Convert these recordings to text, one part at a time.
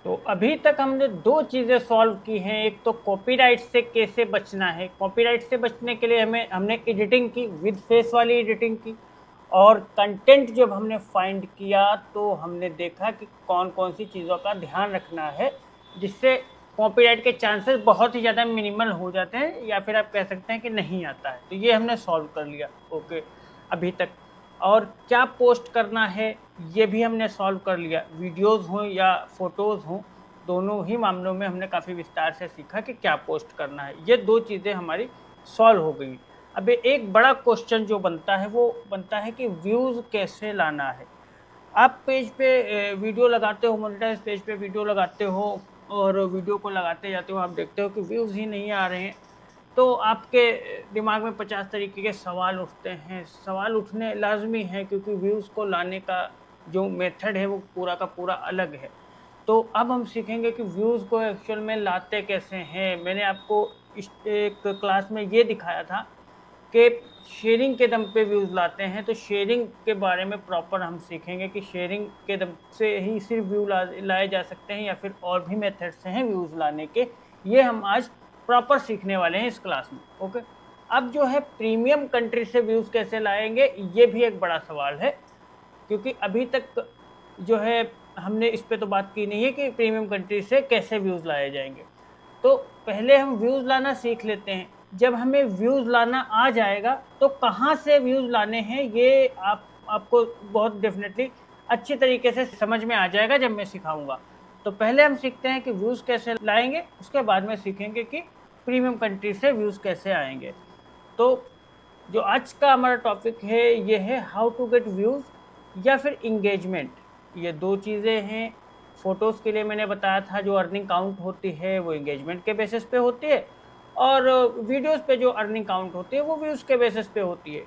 तो अभी तक हमने 2 चीज़ें सॉल्व की हैं, एक तो कॉपीराइट से कैसे बचना है। कॉपीराइट से बचने के लिए हमने एडिटिंग की, विद फेस वाली एडिटिंग की। और कंटेंट जब हमने फाइंड किया तो हमने देखा कि कौन-कौन सी चीज़ों का ध्यान रखना है, जिससे कॉपीराइट के चांसेस बहुत ही ज़्यादा मिनिमल हो जाते हैं या फिर आप कह सकते हैं कि नहीं आता है। तो ये हमने सॉल्व कर लिया, ओके, अभी तक। और क्या पोस्ट करना है, ये भी हमने सॉल्व कर लिया। वीडियोज़ हों या फ़ोटोज़ हों, दोनों ही मामलों में हमने काफ़ी विस्तार से सीखा कि क्या पोस्ट करना है। ये 2 चीज़ें हमारी सॉल्व हो गई। अब एक बड़ा क्वेश्चन जो बनता है, वो बनता है कि व्यूज़ कैसे लाना है? आप पेज पे वीडियो लगाते हो, मोनेटाइज़ पेज पे वीडियो लगाते हो और वीडियो को लगाते जाते हो, आप देखते हो कि व्यूज़ ही नहीं आ रहे हैं। तो आपके दिमाग में 50 तरीके के सवाल उठते हैं। सवाल उठने लाज़मी हैं क्योंकि व्यूज़ को लाने का जो मेथड है वो पूरा का पूरा अलग है। तो अब हम सीखेंगे कि व्यूज़ को एक्चुअल में लाते कैसे हैं। मैंने आपको इस एक क्लास में ये दिखाया था कि शेयरिंग के दम पे व्यूज़ लाते हैं, तो शेयरिंग के बारे में प्रॉपर हम सीखेंगे कि शेयरिंग के दम से ही सिर्फ़ व्यू लाए जा सकते हैं या फिर और भी मेथड्स हैं व्यूज़ लाने के। ये हम आज प्रॉपर सीखने वाले हैं इस क्लास में, ओके। अब जो है प्रीमियम कंट्री से व्यूज़ कैसे लाएँगे, ये भी एक बड़ा सवाल है, क्योंकि अभी तक जो है हमने इस पे तो बात की नहीं है कि प्रीमियम कंट्री से कैसे व्यूज़ लाए जाएँगे। तो पहले हम व्यूज़ लाना सीख लेते हैं। जब हमें व्यूज़ लाना आ जाएगा, तो कहाँ से व्यूज़ लाने हैं ये आपको बहुत डेफ़िनेटली अच्छी तरीके से समझ में आ जाएगा जब मैं सिखाऊँगा। तो पहले हम सीखते हैं कि व्यूज़ कैसे लाएँगे, उसके बाद में सीखेंगे कि प्रीमियम कंट्री से व्यूज़ कैसे आएँगे। तो जो आज का हमारा टॉपिक है, ये है हाउ टू गेट व्यूज़ या फिर एंगेजमेंट। ये 2 चीज़ें हैं। फ़ोटोज़ के लिए मैंने बताया था जो अर्निंग काउंट होती है वो एंगेजमेंट के बेसिस पे होती है और वीडियोज़ पे जो अर्निंग काउंट होती है वो व्यूज़ के बेसिस पे होती है।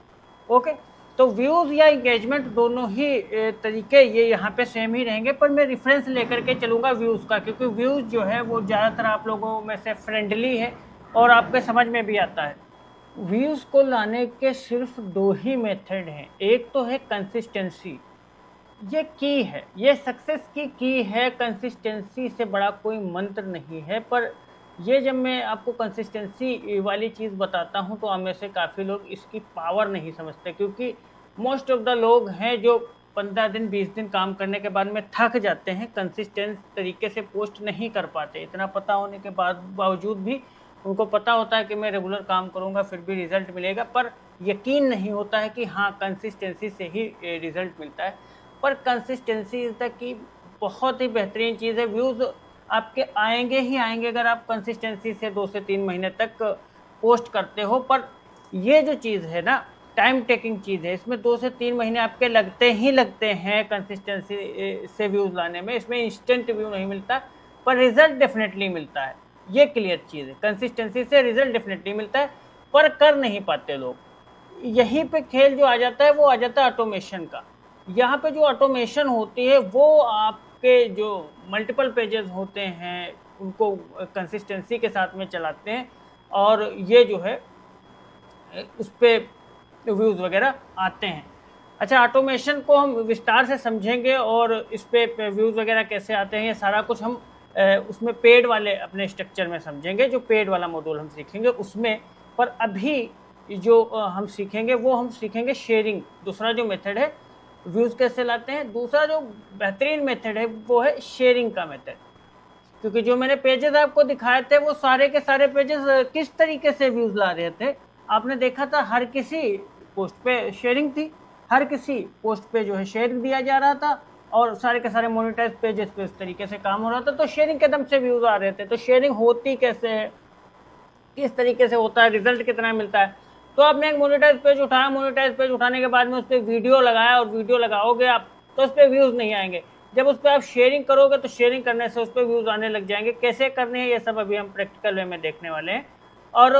ओके? तो व्यूज़ या एंगेजमेंट दोनों ही तरीके ये यहाँ पे सेम ही रहेंगे, पर मैं रेफ़रेंस लेकर के चलूँगा व्यूज़ का, क्योंकि व्यूज़ जो है वो ज़्यादातर आप लोगों में से फ्रेंडली है और आपके समझ में भी आता है। व्यूज़ को लाने के सिर्फ़ 2 ही मेथड हैं। एक तो है कंसिस्टेंसी, ये की है, ये सक्सेस की है, कंसिस्टेंसी से बड़ा कोई मंत्र नहीं है। पर ये जब मैं आपको कंसिस्टेंसी वाली चीज़ बताता हूँ, तो आप में से काफ़ी लोग इसकी पावर नहीं समझते, क्योंकि मोस्ट ऑफ द लोग हैं जो 15 दिन, 20 दिन काम करने के बाद में थक जाते हैं, कंसिस्टेंट तरीके से पोस्ट नहीं कर पाते। इतना पता होने के बावजूद भी उनको पता होता है कि मैं रेगुलर काम करूँगा फिर भी रिज़ल्ट मिलेगा, पर यकीन नहीं होता है कि हाँ, कंसिस्टेंसी से ही रिज़ल्ट मिलता है। पर कंसिस्टेंसी इज़ द की, बहुत ही बेहतरीन चीज़ है। व्यूज़ आपके आएँगे ही आएँगे अगर आप कंसिस्टेंसी से 2 से 3 महीने तक पोस्ट करते हो। पर ये जो चीज़ है ना, टाइम टेकिंग चीज़ है, इसमें 2 से 3 महीने आपके लगते ही लगते हैं कंसिस्टेंसी से व्यूज़ लाने में। इसमें इंस्टेंट व्यू नहीं मिलता, पर रिज़ल्ट डेफ़िनेटली मिलता है। ये क्लियर चीज़ है, कंसिस्टेंसी से रिज़ल्ट डेफ़िनेटली मिलता है, पर कर नहीं पाते लोग। यहीं पे खेल जो आ जाता है वो आ जाता है ऑटोमेशन का। यहाँ पे जो ऑटोमेशन होती है वो आपके जो मल्टीपल पेजेस होते हैं उनको कंसिस्टेंसी के साथ में चलाते हैं और ये जो है उसपे व्यूज़ वग़ैरह आते हैं। अच्छा, ऑटोमेशन को हम विस्तार से समझेंगे और इस पे व्यूज़ वग़ैरह कैसे आते हैं, ये सारा कुछ हम उसमें पेड वाले अपने स्ट्रक्चर में समझेंगे, जो पेड वाला मॉड्यूल हम सीखेंगे उसमें। पर अभी जो हम सीखेंगे वो हम सीखेंगे शेयरिंग, दूसरा जो मेथड है व्यूज़ कैसे लाते हैं। दूसरा जो बेहतरीन मेथड है वो है शेयरिंग का मेथड। क्योंकि जो मैंने पेजेज़ आपको दिखाए थे वो सारे के सारे पेजेज़ किस तरीके से व्यूज़ ला रहे थे। आपने देखा था हर किसी पोस्ट पे शेयरिंग थी, हर किसी पोस्ट पे जो है शेयर दिया जा रहा था और सारे के सारे मोनेटाइज़ पेजेज़ पे इस तरीके से काम हो रहा था, तो शेयरिंग के दम से व्यूज़ आ रहे थे। तो शेयरिंग होती कैसे है, किस तरीके से होता है, रिज़ल्ट कितना मिलता है। तो आपने एक मोनेटाइज़ पेज उठाया, मोनेटाइज़ पेज उठाने के बाद में उस पे वीडियो लगाया और वीडियो लगाओगे आप, तो उस पे व्यूज़ नहीं आएँगे। जब उस पे आप शेयरिंग करोगे तो शेयरिंग करने से उस पे व्यूज़ आने लग जाएँगे। कैसे करने हैं ये सब अभी हम प्रैक्टिकल वे में देखने वाले हैं। और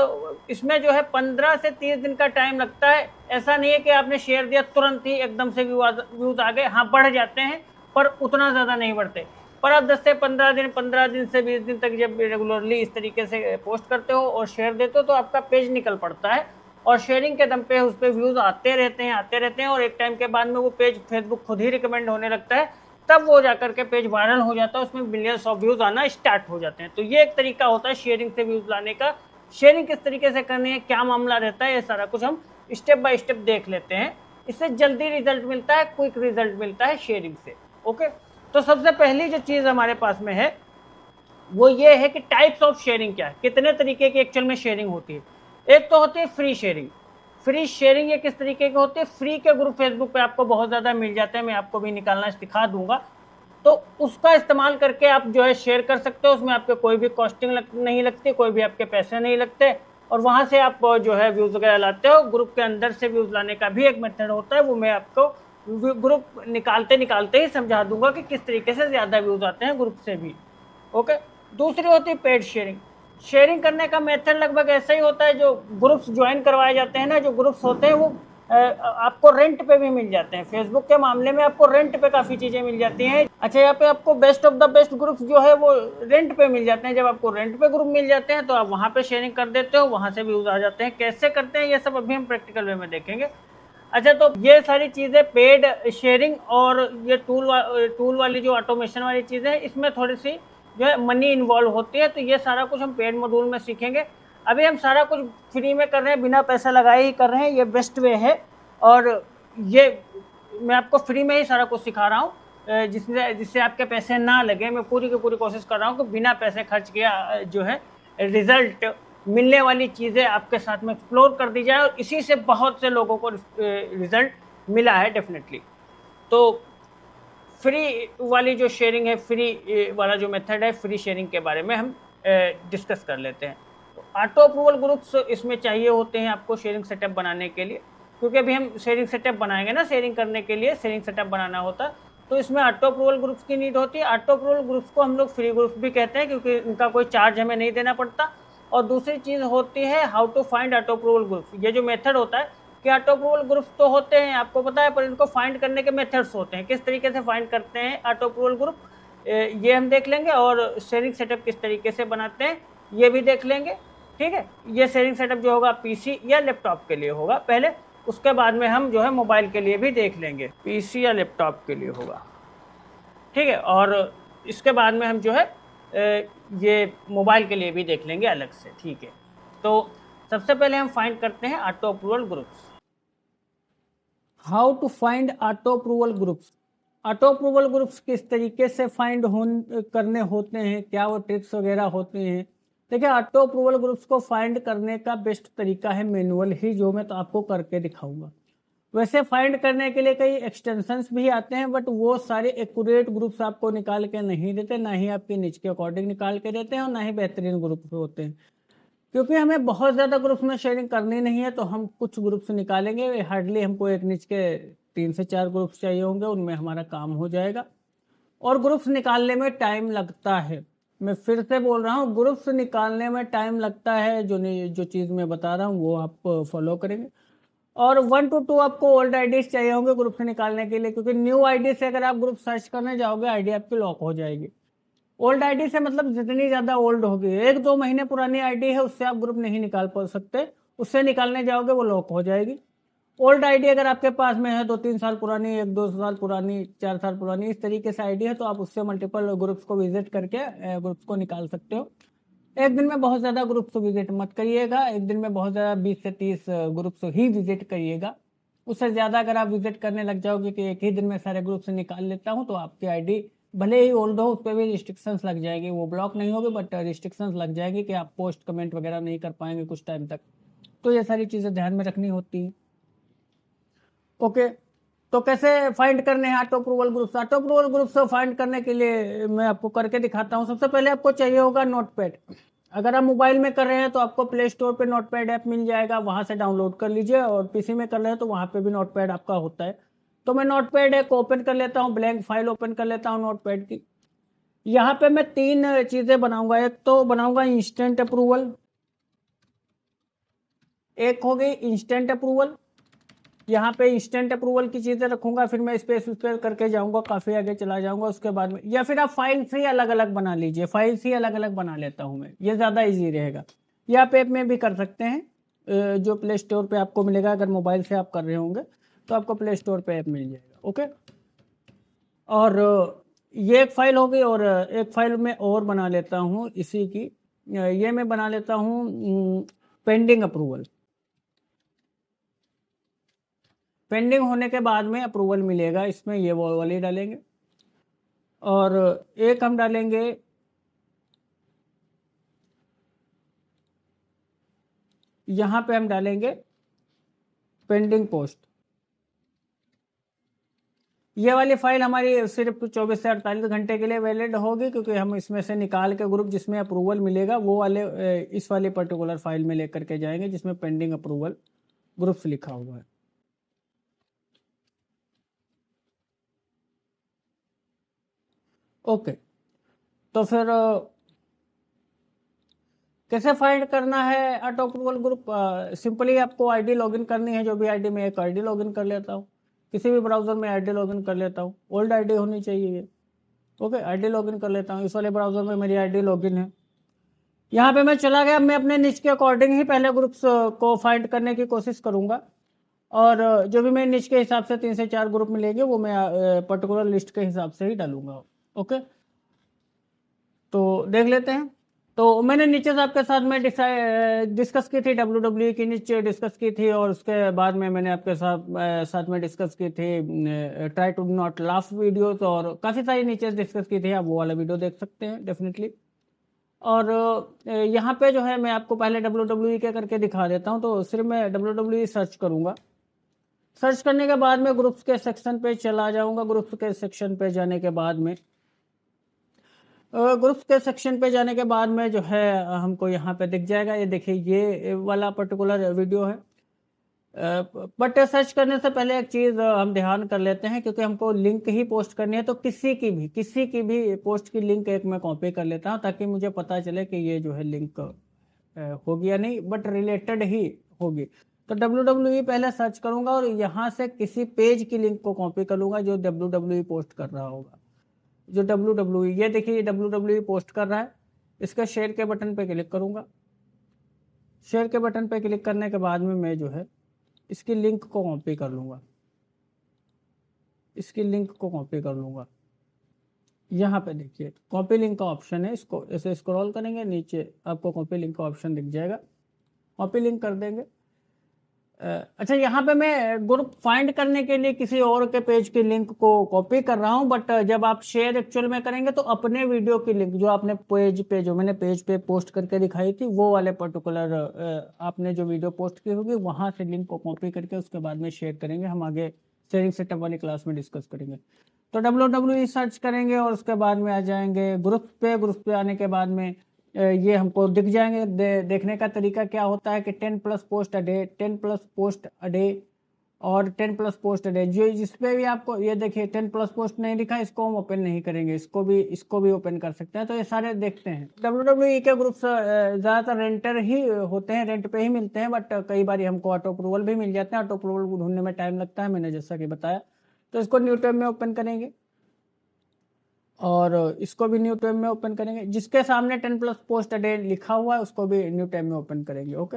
इसमें जो है 15 से 30 दिन का टाइम लगता है। ऐसा नहीं है कि आपने शेयर दिया तुरंत ही एकदम से व्यूज़ आ गए। हाँ, बढ़ जाते हैं पर उतना ज़्यादा नहीं बढ़ते। पर आप 10 से 15 दिन, 15 दिन से 20 दिन तक जब रेगुलरली इस तरीके से पोस्ट करते हो और शेयर देते हो तो आपका पेज निकल पड़ता है और शेयरिंग के दम पे उस पे व्यूज़ आते रहते हैं और एक टाइम के बाद में वो पेज फेसबुक खुद ही रिकमेंड होने लगता है तब वो जाकर के पेज वायरल हो जाता है, उसमें मिलियंस ऑफ व्यूज आना स्टार्ट हो जाते हैं। तो ये एक तरीका होता है शेयरिंग से व्यूज लाने का। शेयरिंग किस तरीके से करनी है, क्या मामला रहता है, ये सारा कुछ हम स्टेप बाय स्टेप देख लेते हैं। इससे जल्दी रिजल्ट मिलता है, क्विक रिजल्ट मिलता है शेयरिंग से। ओके, तो सबसे पहली जो चीज हमारे पास में है वो ये है कि टाइप्स ऑफ शेयरिंग क्या है, कितने तरीके की एक्चुअल में शेयरिंग होती है। एक तो होती है फ्री शेयरिंग। फ्री शेयरिंग ये किस तरीके की होती है, फ्री के ग्रुप फेसबुक पे आपको बहुत ज़्यादा मिल जाते हैं, मैं आपको भी निकालना सिखा दूंगा। तो उसका इस्तेमाल करके आप जो है शेयर कर सकते हो, उसमें आपके कोई भी कॉस्टिंग नहीं लगती, कोई भी आपके पैसे नहीं लगते, और वहाँ से आप जो है व्यूज़ वगैरह लाते हो। ग्रुप के अंदर से व्यूज़ लाने का भी एक मेथड होता है, वो मैं आपको ग्रुप निकालते ही समझा दूंगा कि किस तरीके से ज़्यादा व्यूज़ आते हैं ग्रुप से भी। ओके, दूसरी होती है पेड शेयरिंग। शेयरिंग करने का मेथड लगभग ऐसा ही होता है, जो ग्रुप्स ज्वाइन करवाए जाते हैं ना, जो ग्रुप्स होते हैं वो आपको रेंट पे भी मिल जाते हैं। फेसबुक के मामले में आपको रेंट पे काफ़ी चीज़ें मिल जाती हैं। अच्छा, यहाँ पे आपको best of the best groups जो है वो रेंट पे मिल जाते हैं। जब आपको रेंट पे ग्रुप मिल जाते हैं तो आप वहाँ पे शेयरिंग कर देते हो, वहाँ से व्यूज आ जाते हैं। कैसे करते हैं ये सब अभी हम प्रैक्टिकल वे में देखेंगे। अच्छा, तो ये सारी चीज़ें पेड शेयरिंग और ये टूल वाली जो ऑटोमेशन वाली चीज़ें हैं, इसमें थोड़ी सी जो है मनी इन्वॉल्व होती है। तो ये सारा कुछ हम पेड मॉड्यूल में सीखेंगे। अभी हम सारा कुछ फ्री में कर रहे हैं, बिना पैसा लगाए ही कर रहे हैं, ये बेस्ट वे है। और ये मैं आपको फ्री में ही सारा कुछ सिखा रहा हूँ, जिससे आपके पैसे ना लगे। मैं पूरी की पूरी कोशिश कर रहा हूँ कि बिना पैसे खर्च किया जो है रिजल्ट मिलने वाली चीज़ें आपके साथ में एक्सप्लोर कर दी जाए, और इसी से बहुत से लोगों को रिजल्ट मिला है डेफिनेटली। तो फ्री वाली जो शेयरिंग है, फ्री वाला जो मेथड है, फ्री शेयरिंग के बारे में हम डिस्कस कर लेते हैं। तो ऑटो अप्रूवल ग्रुप्स इसमें चाहिए होते हैं आपको शेयरिंग सेटअप बनाने के लिए, क्योंकि अभी हम शेयरिंग सेटअप बनाएंगे ना, शेयरिंग करने के लिए शेयरिंग सेटअप बनाना होता, तो इसमें ऑटो अप्रूवल ग्रुप्स की नीड होती है। ऑटो अप्रूवल ग्रुप्स को हम लोग फ्री ग्रुप्स भी कहते हैं, क्योंकि इनका कोई चार्ज हमें नहीं देना पड़ता। और दूसरी चीज़ होती है how to find auto approval groups. ये जो मेथड होता है कि ऑटो अप्रूवल ग्रुप्स तो होते हैं आपको पता है, पर इनको फाइंड करने के मेथड्स होते हैं। किस तरीके से फाइंड करते हैं ऑटो अप्रूवल ग्रुप, ये हम देख लेंगे। और शेयरिंग सेटअप किस तरीके से बनाते हैं ये भी देख लेंगे। ठीक है, ये शेयरिंग सेटअप जो होगा पीसी या लैपटॉप के लिए होगा पहले, उसके बाद में हम जो है मोबाइल के लिए भी देख लेंगे, पीसी या लैपटॉप के लिए होगा। ठीक है, और इसके बाद में हम जो है ये मोबाइल के लिए भी देख लेंगे अलग से। ठीक है, तो सबसे पहले हम फाइंड करते हैं auto approval groups. How to find auto approval groups. Auto approval groups किस तरीके से फाइंड करने होते हैं, क्या वो ट्रिक्स वगैरह होते हैं। देखिए, ऑटो अप्रूवल ग्रुप्स को फाइंड करने का बेस्ट तरीका है मैनुअल ही, जो मैं तो आपको करके दिखाऊंगा। वैसे फाइंड करने के लिए कई एक्सटेंशंस भी आते हैं, बट वो सारे एक्यूरेट ग्रुप्स आपको निकाल के नहीं देते, ना ही आपकी निच के अकॉर्डिंग निकाल के देते हैं, और ना ही बेहतरीन ग्रुप होते हैं। क्योंकि हमें बहुत ज़्यादा ग्रुप्स में शेयरिंग करनी नहीं है, तो हम कुछ ग्रुप्स निकालेंगे। हार्डली हमको एक निच के 3 से 4 ग्रुप्स चाहिए होंगे, उनमें हमारा काम हो जाएगा। और ग्रुप्स निकालने में टाइम लगता है, मैं फिर से बोल रहा हूँ, ग्रुप्स निकालने में टाइम लगता है। जो चीज़ मैं बता रहा हूँ वो आप फॉलो करेंगे। और 1 to 2 आपको ओल्ड आईडीज चाहिए होंगे ग्रुप से निकालने के लिए, क्योंकि न्यू आईडी से अगर आप ग्रुप सर्च करने जाओगे, आईडी आपकी लॉक हो जाएगी। ओल्ड आईडी से मतलब जितनी ज़्यादा ओल्ड होगी, 1-2 महीने पुरानी आईडी है, उससे आप ग्रुप नहीं निकाल पा सकते। उससे निकालने जाओगे वो लॉक हो जाएगी। ओल्ड आईडी अगर आपके पास में है 2-3 साल पुरानी, 1-2 साल पुरानी, 4 साल पुरानी, इस तरीके से आईडी है, तो आप उससे मल्टीपल ग्रुप्स को विजिट करके ग्रुप्स को निकाल सकते हो। एक दिन में बहुत ज़्यादा ग्रुप्स विजिट मत करिएगा, एक दिन में बहुत ज़्यादा 20 से 30 ग्रुप्स ही विजिट करिएगा। उससे ज़्यादा अगर आप विजिट करने लग जाओगे कि एक ही दिन में सारे ग्रुप से निकाल लेता हूँ, तो आपकी आईडी भले ही ओल्ड हो, उस पर भी रिस्ट्रिक्शंस लग जाएगी। वो ब्लॉक नहीं होगी, बट रिस्ट्रिक्शंस लग जाएगी कि आप पोस्ट कमेंट वगैरह नहीं कर पाएंगे कुछ टाइम तक। तो ये सारी चीज़ें ध्यान में रखनी होती हैं। ओके, तो कैसे फाइंड करने हैं auto approval groups. Auto approval groups find करने के लिए मैं आपको करके दिखाता हूँ। सबसे पहले आपको चाहिए होगा नोटपैड। अगर आप मोबाइल में कर रहे हैं तो आपको प्ले स्टोर पे नोटपैड ऐप मिल जाएगा, वहाँ से डाउनलोड कर लीजिए। और पीसी में कर रहे हैं तो वहाँ पे भी नोटपैड आपका होता है। तो मैं नोटपैड एक ओपन कर लेता हूँ, ब्लैंक फाइल ओपन कर लेता हूँ नोटपैड की। यहाँ पे मैं 3 चीज़ें बनाऊंगा। एक तो बनाऊंगा इंस्टेंट अप्रूवल, एक हो गई इंस्टेंट अप्रूवल। यहाँ पे इंस्टेंट अप्रूवल की चीज़ें रखूंगा, फिर मैं स्पेस करके जाऊंगा, काफ़ी आगे चला जाऊंगा उसके बाद में। या फिर आप फाइल से ही अलग अलग बना लीजिए, फाइल से ही अलग अलग बना लेता हूँ मैं, ये ज़्यादा इजी रहेगा। या आप ऐप में भी कर सकते हैं, जो प्ले स्टोर पे आपको मिलेगा। अगर मोबाइल से आप कर रहे होंगे तो आपको प्ले स्टोर पे ऐप मिल जाएगा। ओके, और ये एक फाइल हो गई, और एक फाइल मैं और बना लेता हूँ इसी की। ये मैं बना लेता हूँ पेंडिंग अप्रूवल। पेंडिंग होने के बाद में अप्रूवल मिलेगा, इसमें ये वो वाली डालेंगे। और एक हम डालेंगे यहाँ पे, हम डालेंगे पेंडिंग पोस्ट। ये वाली फाइल हमारी सिर्फ 24 से 48 घंटे के लिए वैलिड होगी, क्योंकि हम इसमें से निकाल के ग्रुप जिसमें अप्रूवल मिलेगा वो वाले इस वाले पर्टिकुलर फाइल में लेकर के जाएंगे जिसमें पेंडिंग अप्रूवल ग्रुप्स लिखा हुआ है। ओके, तो फिर कैसे फाइंड करना है ऑटो अप्रूवल ग्रुप? सिंपली आपको आईडी लॉगिन करनी है, जो भी आईडी में एक आईडी लॉगिन कर लेता हूँ, किसी भी ब्राउज़र में आईडी लॉगिन कर लेता हूँ, ओल्ड आईडी होनी चाहिए ये। ओके, आईडी लॉगिन कर लेता हूँ, इस वाले ब्राउज़र में मेरी आईडी लॉगिन है। यहाँ पे मैं चला गया, मैं अपने निच के अकॉर्डिंग ही पहले ग्रुप्स को फाइंड करने की कोशिश करूँगा, और जो भी मेरे निच के हिसाब से 3 से 4 ग्रुप मिलेंगे वो मैं पर्टिकुलर लिस्ट के हिसाब से ही डालूंगा। ओके, तो देख लेते हैं। तो मैंने नीचे से आपके साथ में डिस्कस की थी, WWE की नीचे डिस्कस की थी, और उसके बाद में मैंने आपके साथ में डिस्कस की थी try to not laugh videos, और काफ़ी सारी नीचे डिस्कस की थी, आप वो वाला वीडियो देख सकते हैं डेफिनेटली। और यहाँ पे जो है मैं आपको पहले WWE के करके दिखा देता हूँ। तो सिर्फ मैं WWE सर्च करूँगा, सर्च करने के बाद में ग्रुप्स के सेक्शन पे चला जाऊँगा। ग्रुप्स के सेक्शन पे जाने के बाद में ग्रुप्स के सेक्शन पे जाने के बाद में जो है हमको यहाँ पे दिख जाएगा, ये देखिए ये वाला पर्टिकुलर वीडियो है। बट सर्च करने से पहले एक चीज़ हम ध्यान कर लेते हैं, क्योंकि हमको लिंक ही पोस्ट करनी है, तो किसी की भी पोस्ट की लिंक एक मैं कॉपी कर लेता हूँ, ताकि मुझे पता चले कि ये जो है लिंक होगी या नहीं, बट रिलेटेड ही होगी। तो WWE पहले सर्च करूंगा, और यहाँ से किसी पेज की लिंक को कॉपी कर लूँगा जो WWE पोस्ट कर रहा होगा। जो WWE, ये देखिए WWE पोस्ट कर रहा है, इसका शेयर के बटन पे क्लिक करूंगा। शेयर के बटन पे क्लिक करने के बाद में मैं जो है इसकी लिंक को कॉपी कर लूँगा, इसकी लिंक को कॉपी कर लूँगा। यहाँ पे देखिए कॉपी लिंक का ऑप्शन है, इसको ऐसे स्क्रॉल करेंगे नीचे, आपको कॉपी लिंक का ऑप्शन दिख जाएगा, कॉपी लिंक कर देंगे। अच्छा, यहाँ पे मैं ग्रुप फाइंड करने के लिए किसी और के पेज की लिंक को कॉपी कर रहा हूँ, बट जब आप शेयर एक्चुअल में करेंगे तो अपने वीडियो की लिंक जो आपने पेज पे, जो मैंने पेज पे पोस्ट करके दिखाई थी, वो वाले पर्टिकुलर आपने जो वीडियो पोस्ट की होगी वहाँ से लिंक को कॉपी करके उसके बाद में शेयर करेंगे। हम आगे शेयरिंग सेटअप वाली क्लास में डिस्कस करेंगे। तो WWE सर्च करेंगे और उसके बाद में आ जाएंगे ग्रुप पे। ग्रुप पे आने के बाद में ये हमको दिख जाएंगे। देखने का तरीका क्या होता है कि 10+ post a day, 10+ post a day, और 10+ पोस्ट अ डे। जो जिसपे भी आपको ये देखिए 10+ पोस्ट नहीं दिखा, इसको हम ओपन नहीं करेंगे, इसको भी ओपन कर सकते हैं। तो ये सारे देखते हैं। WWE के ग्रुप्स ज़्यादातर रेंटर ही होते हैं, रेंट पे ही मिलते हैं, बट कई बार हमको ऑटो अप्रूवल भी मिल जाते हैं। ऑटो अप्रूवल ढूंढने में टाइम लगता है, मैंने जैसा कि बताया। तो इसको न्यू टैब में ओपन करेंगे, और इसको भी न्यू टैब में ओपन करेंगे। जिसके सामने 10+ पोस्ट अ डे लिखा हुआ है उसको भी न्यू टैब में ओपन करेंगे। ओके,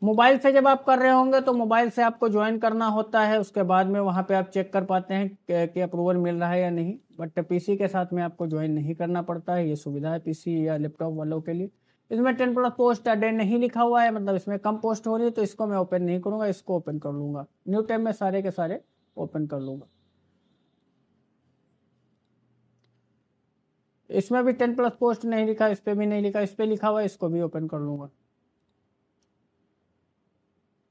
मोबाइल से जब आप कर रहे होंगे तो मोबाइल से आपको ज्वाइन करना होता है, उसके बाद में वहाँ पे आप चेक कर पाते हैं कि अप्रूवल मिल रहा है या नहीं। बट पीसी के साथ में आपको ज्वाइन नहीं करना पड़ता है, ये सुविधा है पीसी या लैपटॉप वालों के लिए। इसमें 10+ पोस्ट अ डे नहीं लिखा हुआ है, मतलब इसमें कम पोस्ट हो रही है, तो इसको मैं ओपन नहीं करूँगा, इसको ओपन कर लूँगा। न्यू टैब में सारे के सारे ओपन कर लूँगा। इसमें भी 10+ पोस्ट नहीं लिखा, इस पर भी नहीं लिखा, इस पर लिखा हुआ है, इसको भी ओपन कर लूँगा।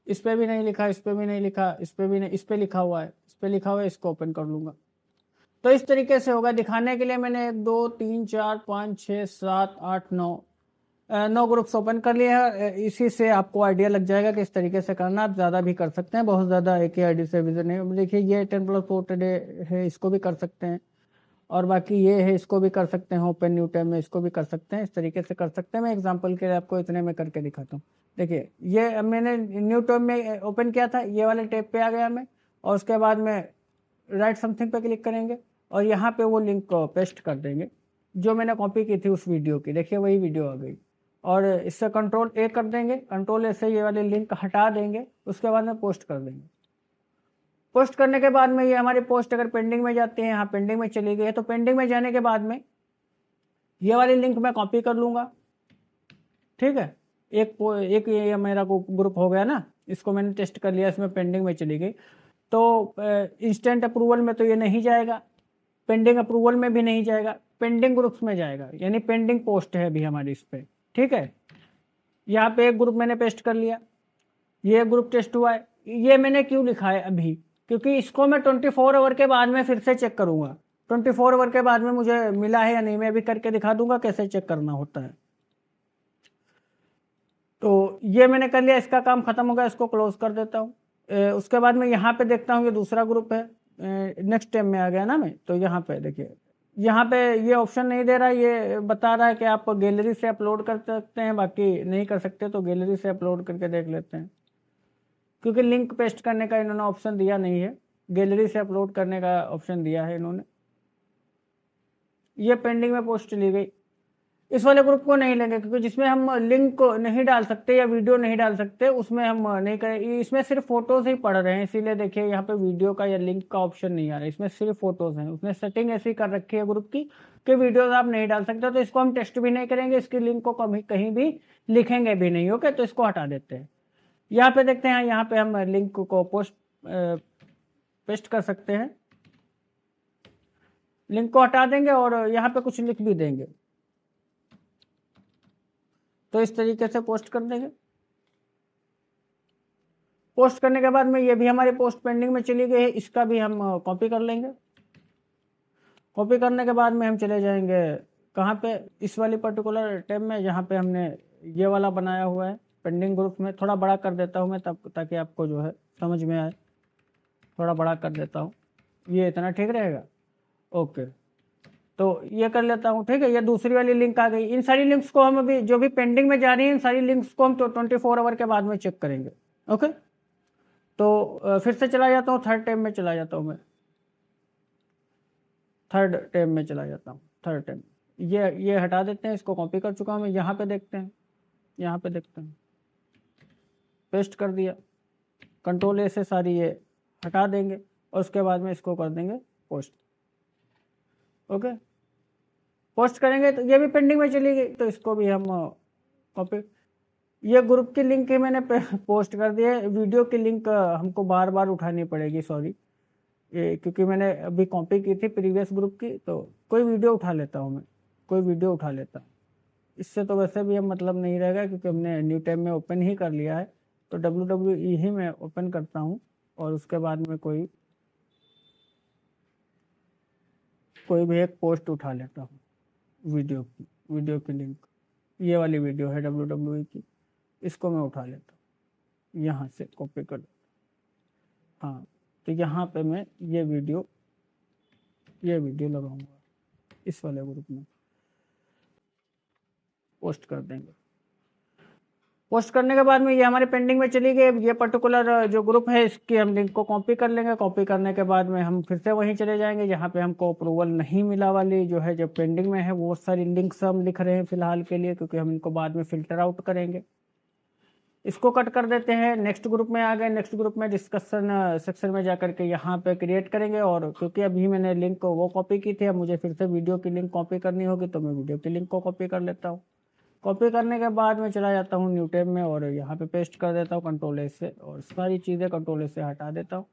इस पर भी नहीं लिखा, इस पर भी नहीं लिखा, इस पर भी नहीं, इस पर लिखा हुआ है, इस पर लिखा हुआ है, इसको ओपन कर लूँगा। तो इस तरीके से होगा। दिखाने के लिए मैंने 1 2 3 4 5 6 7 8 9 ग्रुप्स ओपन कर लिए हैं। इसी से आपको आइडिया लग जाएगा कि इस तरीके से करना। आप ज़्यादा भी कर सकते हैं, बहुत ज़्यादा एक ही आईडी से विजिट नहीं। देखिए ये 10+ पोस्ट डे है, इसको भी कर सकते हैं, और बाकी ये है, इसको भी कर सकते हैं ओपन न्यू टैब में, इसको भी कर सकते हैं। इस तरीके से कर सकते हैं। मैं एग्जांपल के लिए आपको इतने में करके दिखाता हूँ। देखिए ये मैंने न्यू टैब में ओपन किया था, ये वाले टैब पे आ गया मैं, और उसके बाद में राइट समथिंग पे क्लिक करेंगे, और यहाँ पे वो लिंक को पेस्ट कर देंगे जो मैंने कॉपी की थी उस वीडियो की। देखिए वही वीडियो आ गई, और इससे Ctrl+A कर देंगे, Ctrl+A से ये वाली लिंक हटा देंगे, उसके बाद में पोस्ट कर देंगे। पोस्ट करने के बाद में ये हमारी पोस्ट अगर पेंडिंग में जाती है, यहाँ पेंडिंग में चली गई है, तो पेंडिंग में जाने के बाद में ये वाली लिंक मैं कॉपी कर लूँगा, ठीक है। एक ये मेरा ग्रुप हो गया ना, इसको मैंने टेस्ट कर लिया, इसमें पेंडिंग में चली गई। तो इंस्टेंट अप्रूवल में तो ये नहीं जाएगा, पेंडिंग अप्रूवल में भी नहीं जाएगा, पेंडिंग ग्रुप्स में जाएगा, यानी पेंडिंग पोस्ट है अभी हमारी इस पर, ठीक है। यहाँ पे एक ग्रुप मैंने पेस्ट कर लिया, ये ग्रुप टेस्ट हुआ है। ये मैंने क्यों लिखा है अभी, क्योंकि इसको मैं 24 आवर के बाद में फिर से चेक करूँगा। 24 आवर के बाद में मुझे मिला है या नहीं, मैं अभी करके दिखा दूंगा कैसे चेक करना होता है। तो ये मैंने कर लिया, इसका काम खत्म हो गया, इसको क्लोज कर देता हूँ। उसके बाद में यहाँ पे देखता हूँ, ये दूसरा ग्रुप है, नेक्स्ट टाइम में आ गया ना मैं, तो यहाँ पे देखिए, यहाँ पे ये ऑप्शन नहीं दे रहा, ये बता रहा है कि आप गैलरी से अपलोड कर सकते हैं, बाकी नहीं कर सकते, तो गैलरी से अपलोड करके देख लेते हैं। क्योंकि लिंक पेस्ट करने का इन्होंने ऑप्शन दिया नहीं है, गैलरी से अपलोड करने का ऑप्शन दिया है इन्होंने। ये पेंडिंग में पोस्ट ली गई। इस वाले ग्रुप को नहीं लेंगे, क्योंकि जिसमें हम लिंक नहीं डाल सकते या वीडियो नहीं डाल सकते, उसमें हम नहीं करें। इसमें सिर्फ फोटोज ही पड़ रहे हैं, इसीलिए देखिए यहाँ पे वीडियो का या लिंक का ऑप्शन नहीं आ रहा है, इसमें सिर्फ फोटोज हैं। उसने सेटिंग ऐसी कर रखी है ग्रुप की कि वीडियोज आप नहीं डाल सकते, तो इसको हम टेस्ट भी नहीं करेंगे, इसकी लिंक को कहीं भी लिखेंगे भी नहीं। ओके, तो इसको हटा देते हैं। यहाँ पे देखते हैं, यहाँ पे हम लिंक को पेस्ट कर सकते हैं, लिंक को हटा देंगे और यहाँ पे कुछ लिख भी देंगे, तो इस तरीके से पोस्ट कर देंगे। पोस्ट करने के बाद में ये भी हमारी पोस्ट पेंडिंग में चली गई है, इसका भी हम कॉपी कर लेंगे। कॉपी करने के बाद में हम चले जाएंगे कहाँ पे, इस वाली पर्टिकुलर टैब में, जहाँ पे हमने ये वाला बनाया हुआ है पेंडिंग ग्रुप में। थोड़ा बड़ा कर देता हूँ मैं, तब ताकि आपको जो है समझ में आए, थोड़ा बड़ा कर देता हूँ, ये इतना ठीक रहेगा। ओके, तो ये कर लेता हूँ, ठीक है। ये दूसरी वाली लिंक आ गई। इन सारी लिंक्स को हम अभी जो भी पेंडिंग में जा रही है, इन सारी लिंक्स को हम 24 आवर के बाद में चेक करेंगे। ओके, तो फिर से चला जाता हूँ, थर्ड टैब में चला जाता हूँ मैं, थर्ड टैब में चला जाता हूँ, थर्ड टैब। ये हटा देते हैं, इसको कॉपी कर चुका हूँ मैं। यहाँ पे देखते हैं, यहाँ पे देखते हैं, पेस्ट कर दिया, कंट्रोल ए से सारी ये हटा देंगे और उसके बाद में इसको कर देंगे पोस्ट। ओके, पोस्ट करेंगे तो ये भी पेंडिंग में चली गई, तो इसको भी हम कॉपी। ये ग्रुप की लिंक ही मैंने पोस्ट कर दी है, वीडियो की लिंक हमको बार बार उठानी पड़ेगी, सॉरी, ये क्योंकि मैंने अभी कॉपी की थी प्रीवियस ग्रुप की। तो कोई वीडियो उठा लेता हूँ मैं, कोई वीडियो उठा लेता, इससे तो वैसे भी हम मतलब नहीं रहेगा, क्योंकि हमने न्यू टैब में ओपन ही कर लिया है। तो WWE ही मैं ओपन करता हूँ और उसके बाद में कोई भी एक पोस्ट उठा लेता हूँ, वीडियो की लिंक, ये वाली वीडियो है WWE की, इसको मैं उठा लेता हूँ, यहाँ से कॉपी कर, हाँ, तो यहाँ पे मैं ये वीडियो लगाऊंगा, इस वाले ग्रुप में पोस्ट कर देंगे। पोस्ट करने के बाद में ये हमारे पेंडिंग में चली गई। ये पर्टिकुलर जो ग्रुप है, इसकी हम लिंक को कॉपी कर लेंगे। कॉपी करने के बाद में हम फिर से वहीं चले जाएंगे जहाँ पे हमको अप्रूवल नहीं मिला वाली जो है, जो पेंडिंग में है, वो सारी लिंक्स हम लिख रहे हैं फिलहाल के लिए, क्योंकि हम इनको बाद में फिल्टर आउट करेंगे। इसको कट कर देते हैं, नेक्स्ट ग्रुप में आ गए। नेक्स्ट ग्रुप में डिस्कशन सेक्शन में जाकर के यहाँ पे क्रिएट करेंगे, और क्योंकि अभी मैंने लिंक वो कॉपी की थी, अब मुझे फिर से वीडियो की लिंक कॉपी करनी होगी, तो मैं वीडियो की लिंक को कॉपी कर लेता हूँ। कॉपी करने के बाद मैं चला जाता हूँ न्यू टैब में और यहाँ पे पेस्ट कर देता हूँ कंट्रोल ए से, और सारी चीज़ें कंट्रोल ए से हटा देता हूँ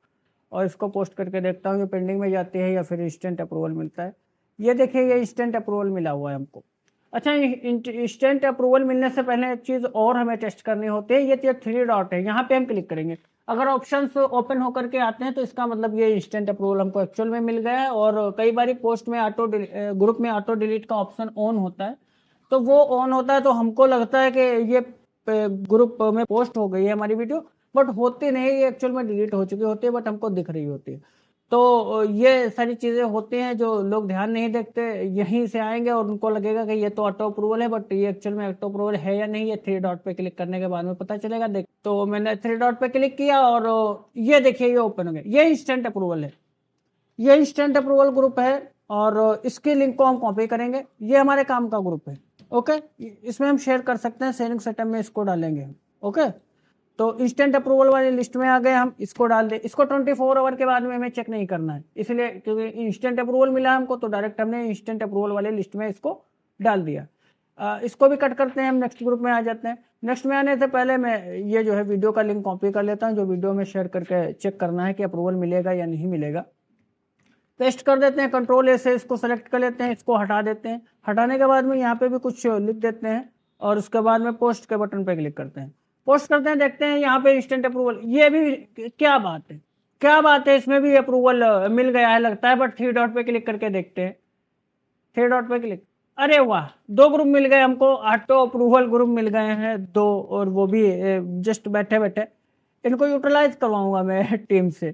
और इसको पोस्ट करके देखता हूँ ये पेंडिंग में जाती है या फिर इंस्टेंट अप्रूवल मिलता है। ये देखिए, ये इंस्टेंट अप्रूवल मिला हुआ है हमको। अच्छा, इंस्टेंट अप्रूवल मिलने से पहले एक चीज़ और हमें टेस्ट करनी होती है। ये 3 डॉट है, यहाँ पे हम क्लिक करेंगे। अगर ऑप्शंस ओपन होकर के आते हैं तो इसका मतलब ये इंस्टेंट अप्रूवल हमको एक्चुअल में मिल गया है। और कई बार पोस्ट में ग्रुप में ऑटो डिलीट का ऑप्शन ऑन होता है, तो वो ऑन होता है तो हमको लगता है कि ये ग्रुप में पोस्ट हो गई है हमारी वीडियो, बट होती नहीं, ये एक्चुअल में डिलीट हो चुकी होती है, बट हमको दिख रही होती है। तो ये सारी चीज़ें होती हैं जो लोग ध्यान नहीं देखते, यहीं से आएंगे और उनको लगेगा कि ये तो ऑटो अप्रूवल है, बट ये एक्चुअल में ऑटो अप्रूवल है या नहीं, ये 3 डॉट पे क्लिक करने के बाद में पता चलेगा। देख, तो मैंने 3 डॉट पे क्लिक किया और ये देखिए, ये ओपन हो गया। ये इंस्टेंट अप्रूवल है, ये इंस्टेंट अप्रूवल ग्रुप है और इसकी लिंक को हम कॉपी करेंगे। ये हमारे काम का ग्रुप है। ओके, इसमें हम शेयर कर सकते हैं, शेयरिंग सेटअप में इसको डालेंगे। ओके, तो इंस्टेंट अप्रूवल वाली लिस्ट में आ गए हम, इसको डाल दें। इसको 24 आवर के बाद में हमें चेक नहीं करना है, इसलिए क्योंकि इंस्टेंट अप्रूवल मिला हमको, तो डायरेक्ट हमने इंस्टेंट अप्रूवल वाले लिस्ट में इसको डाल दिया। इसको भी कट करते हैं, हम नेक्स्ट ग्रुप में आ जाते हैं। नेक्स्ट में आने से पहले मैं ये जो है वीडियो का लिंक कॉपी कर लेता हूँ, जो वीडियो में शेयर करके चेक करना है कि अप्रूवल मिलेगा या नहीं मिलेगा। पेस्ट कर देते हैं, कंट्रोल ए से इसको सेलेक्ट कर लेते हैं, इसको हटा देते हैं। हटाने के बाद में यहाँ पे भी कुछ लिख देते हैं और उसके बाद में पोस्ट के बटन पे क्लिक करते हैं। पोस्ट करते हैं, देखते हैं यहाँ पे इंस्टेंट अप्रूवल। ये भी क्या बात है, क्या बात है, इसमें भी अप्रूवल मिल गया है लगता है। बट 3 डॉट पे क्लिक करके देखते हैं, 3 डॉट पे क्लिक, अरे वाह, 2 ग्रुप मिल गए हमको, ऑटो अप्रूवल ग्रुप मिल गए हैं 2, और वो भी जस्ट बैठे बैठे। इनको यूटिलाइज करवाऊंगा मैं टीम से।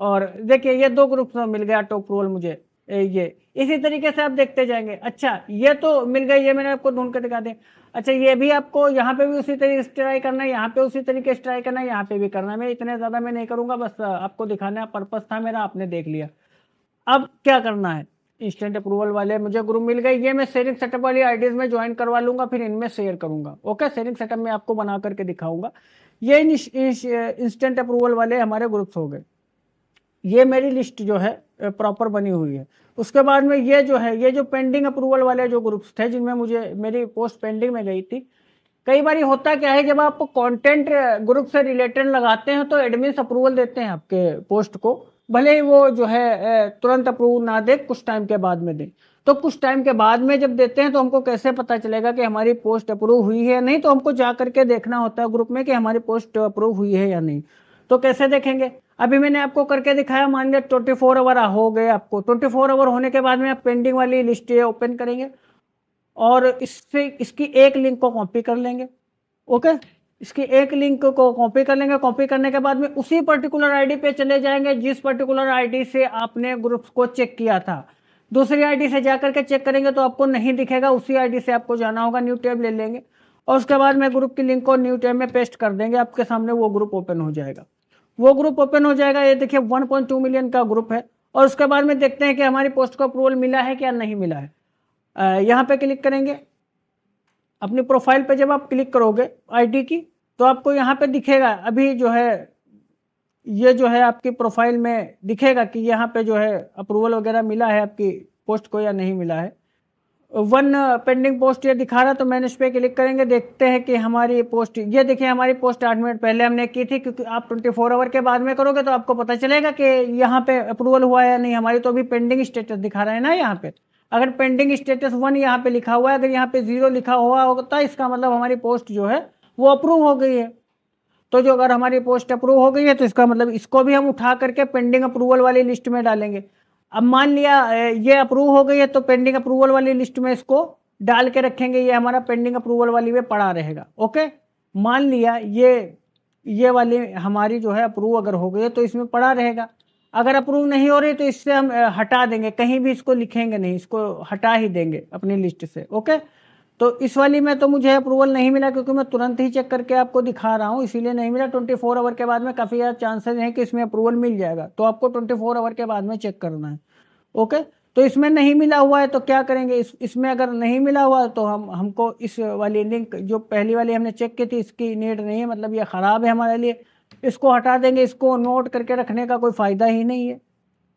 और देखिए ये 2 ग्रुप मिल गया ऑटो अप्रूवल मुझे। ये इसी तरीके से आप देखते जाएंगे। अच्छा ये तो मिल गई, ये मैंने आपको ढूंढ के दिखा दिया। अच्छा ये भी आपको यहाँ पे भी उसी तरीके से ट्राई करना है, यहाँ पे उसी तरीके से ट्राई करना है, यहाँ पे भी करना है। मैं इतने ज़्यादा मैं नहीं करूँगा, बस आपको दिखाने का पर्पज़ था मेरा, आपने देख लिया। अब क्या करना है, इंस्टेंट अप्रूवल वाले मुझे ग्रुप मिल गए, ये मैं शेयरिंग सेटअप वाली आईडीज में ज्वाइन करवा लूंगा, फिर इनमें शेयर करूंगा। ओके, शेयरिंग सेटअप में आपको बना करके दिखाऊंगा। ये इंस्टेंट अप्रूवल वाले हमारे ग्रुप्स हो गए। ये मेरी लिस्ट जो है प्रॉपर बनी हुई है। उसके बाद में ये जो है, ये जो पेंडिंग अप्रूवल वाले जो ग्रुप्स थे जिनमें मुझे मेरी पोस्ट पेंडिंग में गई थी, कई बार होता क्या है, जब आप कंटेंट ग्रुप से रिलेटेड लगाते हैं तो एडमिन्स अप्रूवल देते हैं आपके पोस्ट को, भले ही वो जो है तुरंत अप्रूव ना दे, कुछ टाइम के बाद में दे। तो कुछ टाइम के बाद में जब देते हैं तो हमको कैसे पता चलेगा कि हमारी पोस्ट अप्रूव हुई है या नहीं? तो हमको जा करके देखना होता है ग्रुप में कि हमारी पोस्ट अप्रूव हुई है या नहीं। तो कैसे देखेंगे, अभी मैंने आपको करके दिखाया। मान लिया 24 आवर हो गए आपको, 24 आवर होने के बाद में आप पेंडिंग वाली लिस्ट ओपन करेंगे और इससे इसकी एक लिंक को कॉपी कर लेंगे। ओके, इसकी एक लिंक को कॉपी कर लेंगे। कॉपी करने के बाद में उसी पर्टिकुलर आईडी पे चले जाएंगे जिस पर्टिकुलर आईडी से आपने ग्रुप्स को चेक किया था। दूसरी आईडी से जाकर के चेक करेंगे तो आपको नहीं दिखेगा, उसी आईडी से आपको जाना होगा। न्यू टैब ले लेंगे और उसके बाद में ग्रुप की लिंक को न्यू टैब में पेस्ट कर देंगे, आपके सामने वो ग्रुप ओपन हो जाएगा। वो ग्रुप ओपन हो जाएगा, ये देखिए 1.2 मिलियन का ग्रुप है। और उसके बाद में देखते हैं कि हमारी पोस्ट को अप्रूवल मिला है क्या नहीं मिला है। यहाँ पे क्लिक करेंगे, अपनी प्रोफाइल पे जब आप क्लिक करोगे आईडी की, तो आपको यहाँ पे दिखेगा, अभी जो है ये जो है आपकी प्रोफाइल में दिखेगा कि यहाँ पे जो है अप्रूवल वगैरह मिला है आपकी पोस्ट को या नहीं मिला है। 1 पेंडिंग पोस्ट ये दिखा रहा, तो मैंने इस पर क्लिक करेंगे, देखते हैं कि हमारी पोस्ट, ये देखिए हमारी पोस्ट 8 मिनट पहले हमने की थी। क्योंकि आप 24 आवर के बाद में करोगे तो आपको पता चलेगा कि यहाँ पे अप्रूवल हुआ है या नहीं। हमारी तो अभी पेंडिंग स्टेटस दिखा रहा है ना यहाँ पे। अगर पेंडिंग स्टेटस 1 यहाँ पे लिखा हुआ है, अगर यहाँ पे 0 लिखा हुआ होता, इसका मतलब हमारी पोस्ट जो है वो अप्रूव हो गई है। तो जो अगर हमारी पोस्ट अप्रूव हो गई है तो इसका मतलब इसको भी हम उठा करके पेंडिंग अप्रूवल वाली लिस्ट में डालेंगे। अब मान लिया ये अप्रूव हो गई है तो पेंडिंग अप्रूवल वाली लिस्ट में इसको डाल के रखेंगे, ये हमारा पेंडिंग अप्रूवल वाली में पड़ा रहेगा। ओके, मान लिया ये वाली हमारी जो है अप्रूव अगर हो गई है तो इसमें पड़ा रहेगा। अगर अप्रूव नहीं हो रही तो इससे हम हटा देंगे, कहीं भी इसको लिखेंगे नहीं, इसको हटा ही देंगे अपनी लिस्ट से। ओके, तो इस वाली में तो मुझे अप्रूवल नहीं मिला, क्योंकि मैं तुरंत ही चेक करके आपको दिखा रहा हूँ, इसीलिए नहीं मिला। 24 आवर के बाद में काफ़ी ज़्यादा चांसेस हैं कि इसमें अप्रूवल मिल जाएगा, तो आपको 24 आवर के बाद में चेक करना है। ओके, तो इसमें नहीं मिला हुआ है तो क्या करेंगे, इसमें अगर नहीं मिला हुआ तो हमको इस वाली लिंक जो पहली वाली हमने चेक की थी, इसकी नीड नहीं है, मतलब ये ख़राब है हमारे लिए, इसको हटा देंगे। इसको नोट करके रखने का कोई फ़ायदा ही नहीं है।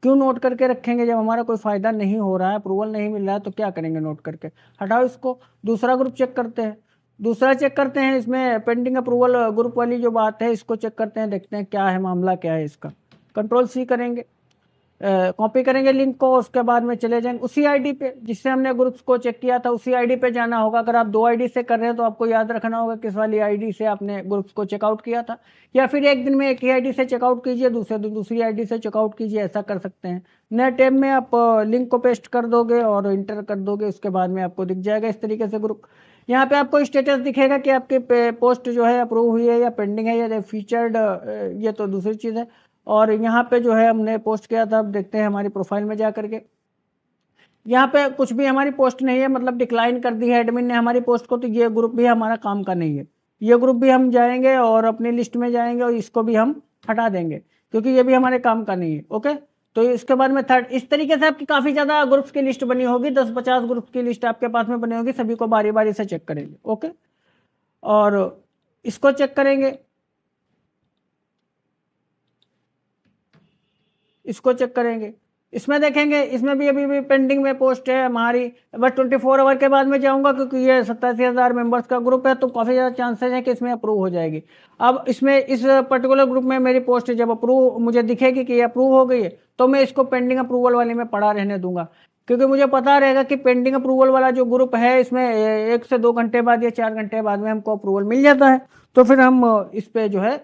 क्यों नोट करके रखेंगे जब हमारा कोई फ़ायदा नहीं हो रहा है, अप्रूवल नहीं मिल रहा है, तो क्या करेंगे नोट करके, हटाओ इसको। दूसरा ग्रुप चेक करते हैं, दूसरा चेक करते हैं, इसमें पेंडिंग अप्रूवल ग्रुप वाली जो बात है इसको चेक करते हैं, देखते हैं क्या है मामला, क्या है इसका। कंट्रोल C करेंगे, कॉपी करेंगे लिंक को, उसके बाद में चले जाएंगे उसी आईडी पे जिससे हमने ग्रुप्स को चेक किया था, उसी आईडी पे जाना होगा। अगर आप 2 आईडी से कर रहे हैं तो आपको याद रखना होगा किस वाली आईडी से आपने ग्रुप्स को चेकआउट किया था, या फिर एक दिन में एक ही आईडी से चेकआउट कीजिए, दूसरे दिन दूसरी आईडी से चेकआउट कीजिए, ऐसा कर सकते हैं। नए टैब में आप लिंक को पेस्ट कर दोगे और इंटर कर दोगे, उसके बाद में आपको दिख जाएगा इस तरीके से ग्रुप। यहाँ पे आपको स्टेटस दिखेगा कि आपकी पोस्ट जो है अप्रूव हुई है या पेंडिंग है या फीचर्ड, ये तो दूसरी चीज़ है। और यहाँ पे जो है हमने पोस्ट किया था, अब देखते हैं हमारी प्रोफाइल में जा करके, यहाँ पे कुछ भी हमारी पोस्ट नहीं है, मतलब डिक्लाइन कर दी है एडमिन ने हमारी पोस्ट को, तो ये ग्रुप भी हमारा काम का नहीं है। ये ग्रुप भी हम जाएंगे और अपनी लिस्ट में जाएंगे और इसको भी हम हटा देंगे, क्योंकि ये भी हमारे काम का नहीं है। ओके, तो इसके बाद में थर्ड, इस तरीके से आपकी काफ़ी ज़्यादा ग्रुप्स की लिस्ट बनी होगी, 10-50 ग्रुप्स की लिस्ट आपके पास में बनी होगी, सभी को बारी बारी से चेक करेंगे। ओके, और इसको चेक करेंगे, इसको चेक करेंगे, इसमें देखेंगे, इसमें भी अभी भी पेंडिंग में पोस्ट है हमारी, बस 24 आवर के बाद में जाऊंगा क्योंकि ये 87,000 मेंबर्स का ग्रुप है, तो काफ़ी ज़्यादा चांसेस है कि इसमें अप्रूव हो जाएगी। अब इसमें इस पर्टिकुलर ग्रुप में मेरी पोस्ट जब अप्रूव मुझे दिखेगी कि ये अप्रूव हो गई है, तो मैं इसको पेंडिंग अप्रूवल वाली में पड़ा रहने दूंगा, क्योंकि मुझे पता रहेगा कि पेंडिंग अप्रूवल वाला जो ग्रुप है इसमें 1 से 2 घंटे बाद या 4 घंटे बाद में हमको अप्रूवल मिल जाता है। तो फिर हम इस पर जो है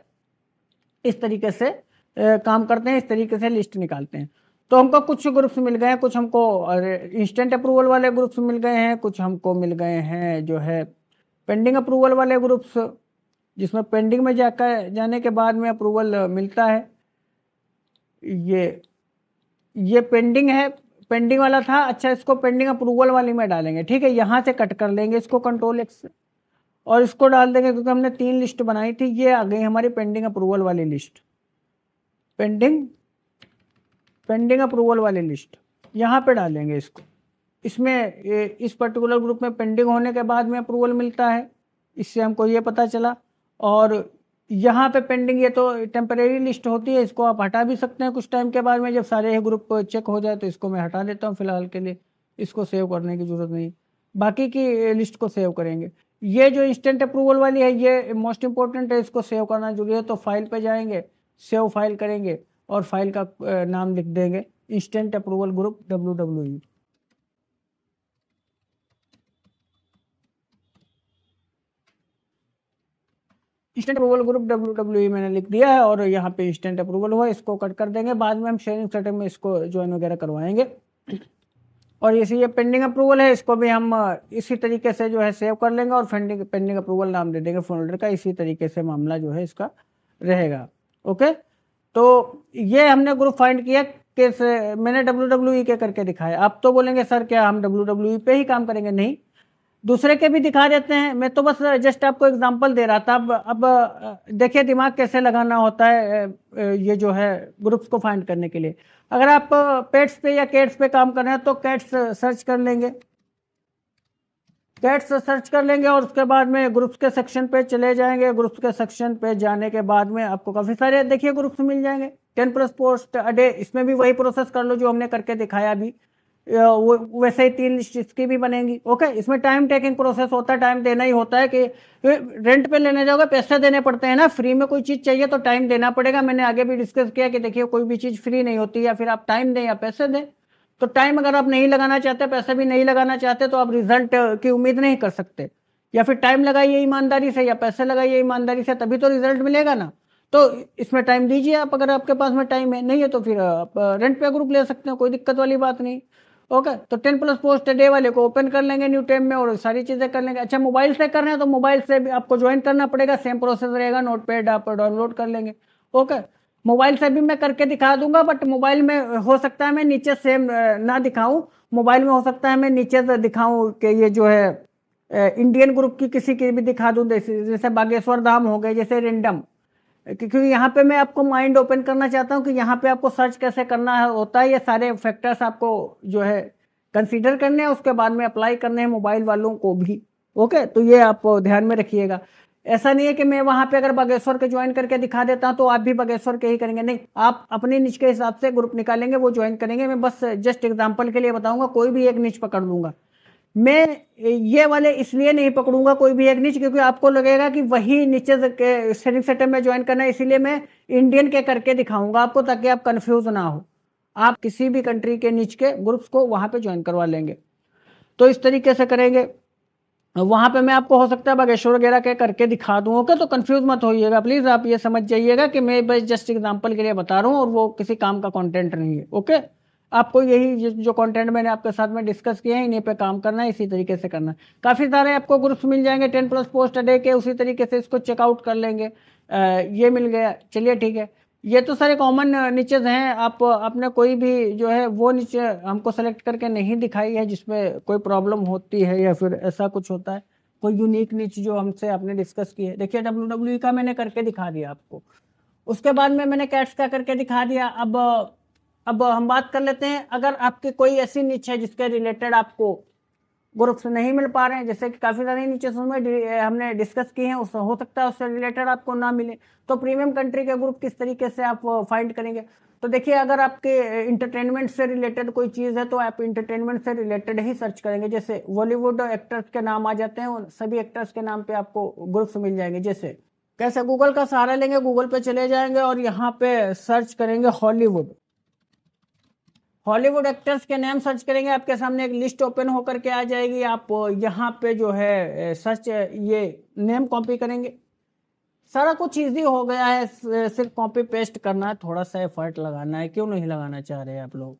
इस तरीके से काम करते हैं, इस तरीके से लिस्ट निकालते हैं। तो हमको कुछ ग्रुप्स मिल गए हैं, कुछ हमको इंस्टेंट अप्रूवल वाले ग्रुप्स मिल गए हैं, कुछ हमको मिल गए हैं जो है पेंडिंग अप्रूवल वाले ग्रुप्स, जिसमें पेंडिंग में जाकर जाने के बाद में अप्रूवल मिलता है। ये पेंडिंग है, पेंडिंग वाला था। अच्छा, इसको पेंडिंग अप्रूवल वाली में डालेंगे, ठीक है। यहाँ से कट कर लेंगे इसको Ctrl+X से और इसको डाल देंगे, क्योंकि हमने 3 लिस्ट बनाई थी, ये आ गई हमारी पेंडिंग अप्रूवल वाली लिस्ट, पेंडिंग अप्रूवल वाली लिस्ट यहाँ पे डालेंगे इसको। इसमें इस पर्टिकुलर ग्रुप में पेंडिंग होने के बाद में अप्रूवल मिलता है, इससे हमको ये पता चला। और यहाँ पे पेंडिंग, ये तो टेम्परेरी लिस्ट होती है, इसको आप हटा भी सकते हैं कुछ टाइम के बाद में, जब सारे ग्रुप चेक हो जाए। तो इसको मैं हटा देता हूँ फिलहाल के लिए, इसको सेव करने की ज़रूरत नहीं, बाकी की लिस्ट को सेव करेंगे। ये जो इंस्टेंट अप्रूवल वाली है ये मोस्ट इंपॉर्टेंट है, इसको सेव करना जरूरी है। तो फाइल पे जाएंगे, सेव फाइल करेंगे और फाइल का नाम लिख देंगे instant approval group WWE। Instant approval group WWE मैंने लिख दिया है और यहाँ पे इंस्टेंट अप्रूवल हुआ, इसको कट कर देंगे। बाद में हम शेयरिंग सेटअप में इसको ज्वाइन वगैरह करवाएंगे। और ये पेंडिंग अप्रूवल है, इसको भी हम इसी तरीके से जो है सेव कर लेंगे और पेंडिंग अप्रूवल नाम दे देंगे फोल्डर का। इसी तरीके से मामला जो है इसका रहेगा। ओके, तो ये हमने ग्रुप फाइंड किया कि मैंने WWE के करके दिखाया। आप तो बोलेंगे सर क्या हम WWE पे ही काम करेंगे? नहीं, दूसरे के भी दिखा देते हैं। मैं तो बस जस्ट आपको एग्जांपल दे रहा था। अब देखिए दिमाग कैसे लगाना होता है ये जो है ग्रुप्स को फाइंड करने के लिए। अगर आप पेट्स पे या कैट्स पे काम कर रहे हैं तो कैट्स सर्च कर लेंगे, कैट्स सर्च कर लेंगे और उसके बाद में ग्रुप्स के सेक्शन पे चले जाएंगे। ग्रुप्स के सेक्शन पे जाने के बाद में आपको काफ़ी सारे देखिए ग्रुप्स मिल जाएंगे। 10+ पोस्ट अ डे, इसमें भी वही प्रोसेस कर लो जो हमने करके दिखाया अभी। वैसे ही 3 लिस्ट इसकी भी बनेंगी। ओके, इसमें टाइम टेकिंग प्रोसेस होता है, टाइम देना ही होता है। कि रेंट पे लेने जाओगे पैसे देने पड़ते हैं ना, फ्री में कोई चीज़ चाहिए तो टाइम देना पड़ेगा। मैंने आगे भी डिस्कस किया कि देखिए कोई भी चीज़ फ्री नहीं होती, या फिर आप टाइम दें या पैसे दें। तो टाइम अगर आप नहीं लगाना चाहते, पैसे भी नहीं लगाना चाहते, तो आप रिजल्ट की उम्मीद नहीं कर सकते। या फिर टाइम लगाइए ईमानदारी से या पैसे लगाइए ईमानदारी से, तभी तो रिजल्ट मिलेगा ना। तो इसमें टाइम दीजिए आप, अगर आपके पास में टाइम है। नहीं है तो फिर आप रेंट पे ग्रुप ले सकते हैं, कोई दिक्कत वाली बात नहीं। ओके, तो 10+ पोस्ट डे वाले को ओपन कर लेंगे न्यू टैब में और सारी चीज़ें कर लेंगे। अच्छा, मोबाइल से कर रहे हैं तो मोबाइल से भी आपको ज्वाइन करना पड़ेगा, सेम प्रोसेस रहेगा। नोटपैड आप डाउनलोड कर लेंगे। ओके, मोबाइल से भी मैं करके दिखा दूंगा, बट मोबाइल में हो सकता है मैं नीचे सेम ना दिखाऊं। मोबाइल में हो सकता है मैं नीचे से दिखाऊं कि ये जो है इंडियन ग्रुप की किसी की भी दिखा दूं, जैसे बागेश्वर धाम हो गए, जैसे रेंडम। क्योंकि यहाँ पे मैं आपको माइंड ओपन करना चाहता हूँ कि यहाँ पे आपको सर्च कैसे करना है होता है। ये सारे फैक्टर्स आपको जो है कंसीडर करने हैं, उसके बाद में अप्लाई करने हैं मोबाइल वालों को भी। ओके, तो ये आप ध्यान में रखिएगा। ऐसा नहीं है कि मैं वहाँ पे अगर बागेश्वर के ज्वाइन करके दिखा देता हूँ तो आप भी बागेश्वर के ही करेंगे, नहीं। आप अपनी निच के हिसाब से ग्रुप निकालेंगे, वो ज्वाइन करेंगे। मैं बस जस्ट एग्जाम्पल के लिए बताऊंगा, कोई भी एक निच पकड़ लूंगा। मैं ये वाले इसलिए नहीं पकड़ूंगा कोई भी एक निच, क्योंकि आपको लगेगा कि वही नीचे के शेयरिंग सेटअप में ज्वाइन करना है, इसीलिए मैं इंडियन के करके दिखाऊंगा आपको, ताकि आप कंफ्यूज ना हो। आप किसी भी कंट्री के निच के ग्रुप्स को वहां पे ज्वाइन करवा लेंगे। तो इस तरीके से करेंगे। वहां पे मैं आपको हो सकता है बागेश्वर वगैरह के करके दिखा दूं। ओके, तो कंफ्यूज मत होइएगा प्लीज। आप ये समझ जाइएगा कि मैं बस जस्ट एग्जांपल के लिए बता रहा हूँ और वो किसी काम का कंटेंट नहीं है। ओके, आपको यही जो कंटेंट मैंने आपके साथ में डिस्कस किए हैं इन्हीं पे काम करना है, इसी तरीके से करना है। काफ़ी सारे आपको ग्रुप्स मिल जाएंगे 10+ पोस्ट डे के, उसी तरीके से इसको चेकआउट कर लेंगे। ये मिल गया, चलिए ठीक है। ये तो सारे कॉमन नीचेज हैं। आप अपने कोई भी जो है वो नीचे हमको सेलेक्ट करके नहीं दिखाई है जिसमें कोई प्रॉब्लम होती है या फिर ऐसा कुछ होता है, कोई यूनिक नीच जो हमसे आपने डिस्कस की है। देखिए WWE का मैंने करके दिखा दिया आपको, उसके बाद में मैंने कैट्स का करके दिखा दिया। अब हम बात कर लेते हैं, अगर आपकी कोई ऐसी नीच है जिसके रिलेटेड आपको ग्रुप्स नहीं मिल पा रहे हैं, जैसे कि काफ़ी सारे नीचे में हमने डिस्कस किए हैं, उस हो सकता है उससे रिलेटेड आपको ना मिले, तो प्रीमियम कंट्री के ग्रुप किस तरीके से आप फाइंड करेंगे। तो देखिए, अगर आपके इंटरटेनमेंट से रिलेटेड कोई चीज़ है तो आप इंटरटेनमेंट से रिलेटेड ही सर्च करेंगे। जैसे बॉलीवुड एक्टर्स के नाम आ जाते हैं, उन सभी एक्टर्स के नाम पे आपको ग्रुप्स मिल जाएंगे। जैसे कैसे गूगल का सहारा लेंगे, गूगल पे चले जाएंगे और यहाँ पे सर्च करेंगे हॉलीवुड। हॉलीवुड एक्टर्स के नाम सर्च करेंगे, आपके सामने एक लिस्ट ओपन होकर के आ जाएगी। आप यहाँ पे जो है सर्च ये नेम कॉपी करेंगे, सारा कुछ इजी हो गया है, सिर्फ कॉपी पेस्ट करना है, थोड़ा सा एफर्ट लगाना है। क्यों नहीं लगाना चाह रहे आप लोग?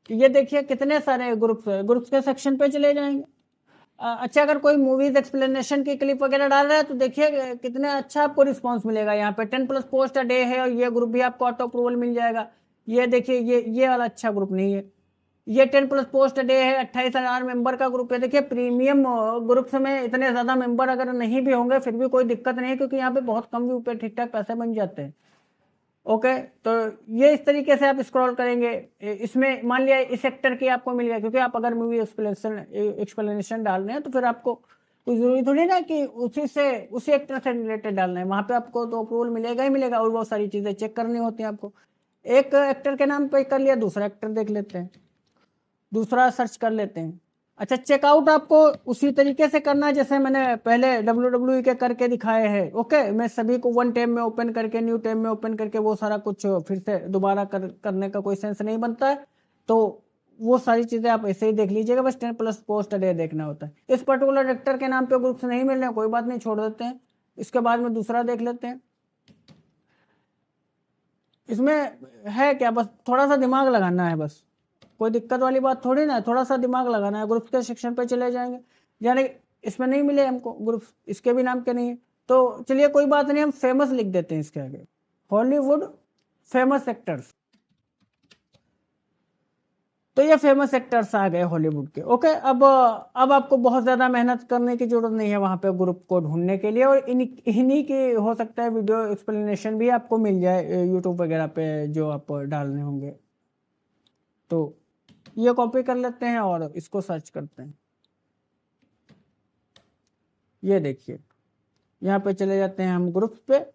ये देखिए कितने सारे ग्रुप्स के सेक्शन पे चले जाएंगे। अच्छा, अगर कोई मूवीज एक्सप्लेनेशन की क्लिप वगैरह डाल रहा है तो देखिए कितने अच्छा आपको रिस्पांस मिलेगा। यहाँ पे 10+ पोस्ट अ डे है और ये ग्रुप भी आपको ऑटो अप्रूवल मिल जाएगा। ये देखिए, ये वाला अच्छा ग्रुप नहीं है, ये 10+ पोस्ट डे है, 28,000 मेंबर का ग्रुप है। देखिए प्रीमियम ग्रुप्स में इतने ज़्यादा मेंबर अगर नहीं भी होंगे फिर भी कोई दिक्कत नहीं है, क्योंकि यहाँ पे बहुत कम व्यू पे ठीक ठाक पैसे बन जाते हैं। ओके, तो ये इस तरीके से आप स्क्रॉल करेंगे। इसमें मान लिया इस सेक्टर की आपको मिल गया, क्योंकि आप अगर मूवी एक्सप्लेनेशन डाल रहे हैं तो फिर आपको कोई जरूरी थोड़ी ना कि उसी एक्टर से रिलेटेड डालना है। वहाँ पे आपको तो अप्रूवल मिलेगा ही मिलेगा, और बहुत सारी चीज़ें चेक करनी होती हैं आपको। एक एक्टर के नाम पे कर लिया, दूसरा एक्टर देख लेते हैं, दूसरा सर्च कर लेते हैं। अच्छा, चेकआउट आपको उसी तरीके से करना है जैसे मैंने पहले WWE के करके दिखाए हैं। ओके, मैं सभी को वन टैब में ओपन करके, न्यू टैब में ओपन करके वो सारा कुछ फिर से दोबारा करने का कोई सेंस नहीं बनता है, तो वो सारी चीज़ें आप ऐसे ही देख लीजिएगा। बस 10+ पोस्ट डे देखना होता है। इस पर्टिकुलर एक्टर के नाम पे ग्रुप्स नहीं मिल रहे हैं, कोई बात नहीं, छोड़ देते हैं। इसके बाद में दूसरा देख लेते हैं। इसमें है क्या, बस थोड़ा सा दिमाग लगाना है, बस कोई दिक्कत वाली बात थोड़ी ना है, थोड़ा सा दिमाग लगाना है। ग्रुप्स के सेक्शन पे चले जाएंगे, यानी इसमें नहीं मिले हमको ग्रुप्स, इसके भी नाम के नहीं है, तो चलिए कोई बात नहीं, हम फेमस लिख देते हैं इसके आगे, हॉलीवुड फेमस एक्टर्स। तो ये फेमस एक्टर्स आ गए हॉलीवुड के। ओके, अब आपको बहुत ज़्यादा मेहनत करने की जरूरत नहीं है वहाँ पे ग्रुप को ढूंढने के लिए, और इन्हीं की हो सकता है वीडियो एक्सप्लेनेशन भी आपको मिल जाए यूट्यूब वगैरह पे जो आप डालने होंगे। तो ये कॉपी कर लेते हैं और इसको सर्च करते हैं। ये देखिए, यहाँ पे चले जाते हैं हम ग्रुप्स पे,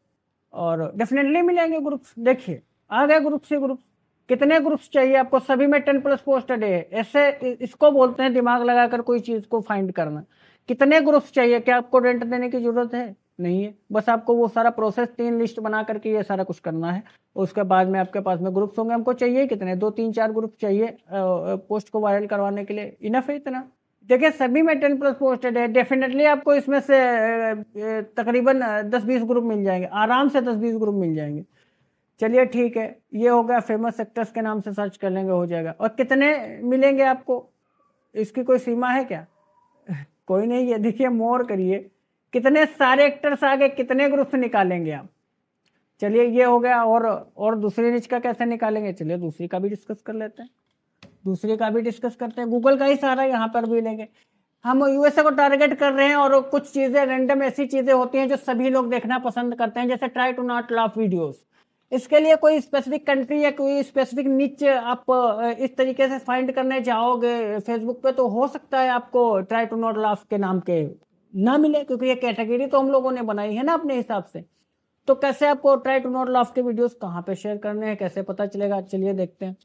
और डेफिनेटली मिलेंगे ग्रुप्स। देखिए आ गए ग्रुप्स ही ग्रुप्स। कितने ग्रुप्स चाहिए आपको? सभी में 10+ पोस्ट डे है। ऐसे इसको बोलते हैं दिमाग लगाकर कोई चीज को फाइंड करना। कितने ग्रुप्स चाहिए? क्या आपको रेंट देने की जरूरत है? नहीं है, बस आपको वो सारा प्रोसेस 3 लिस्ट बना करके ये सारा कुछ करना है। उसके बाद में आपके पास में ग्रुप्स होंगे। हमको चाहिए कितने? 2 3 4 ग्रुप चाहिए पोस्ट को वायरल करवाने के लिए, इनफ है इतना। देखिए सभी में 10+ पोस्टेड है, डेफिनेटली आपको इसमें से तकरीबन 10-20 ग्रुप मिल जाएंगे, आराम से 10-20 ग्रुप मिल जाएंगे। चलिए ठीक है, ये हो गया, फेमस एक्टर्स के नाम से सर्च कर लेंगे, हो जाएगा। और कितने मिलेंगे आपको, इसकी कोई सीमा है क्या? कोई नहीं है। देखिए मोर करिए, कितने सारे एक्टर्स आ गए, कितने ग्रुप्स निकालेंगे आप? चलिए ये हो गया। और दूसरी निच का कैसे निकालेंगे? चलिए दूसरी का भी डिस्कस कर लेते हैं, दूसरे का भी डिस्कस करते हैं। गूगल का ही सारा यहाँ पर भी लेंगे। हम यूएसए को टारगेट कर रहे हैं, और कुछ चीजें रैंडम ऐसी चीजें होती हैं जो सभी लोग देखना पसंद करते हैं, जैसे try to not laugh videos. इसके लिए कोई स्पेसिफिक कंट्री या कोई स्पेसिफिक निच आप इस तरीके से फाइंड करने चाहोगे फेसबुक पे, तो हो सकता है आपको ट्राई टू नॉट लाफ के नाम के ना मिले, क्योंकि ये कैटेगरी तो हम लोगों ने बनाई है ना अपने हिसाब से। तो कैसे आपको ट्राई टू नॉट लाफ के वीडियोस कहाँ पे शेयर करने हैं, कैसे पता चलेगा? चलिए देखते हैं।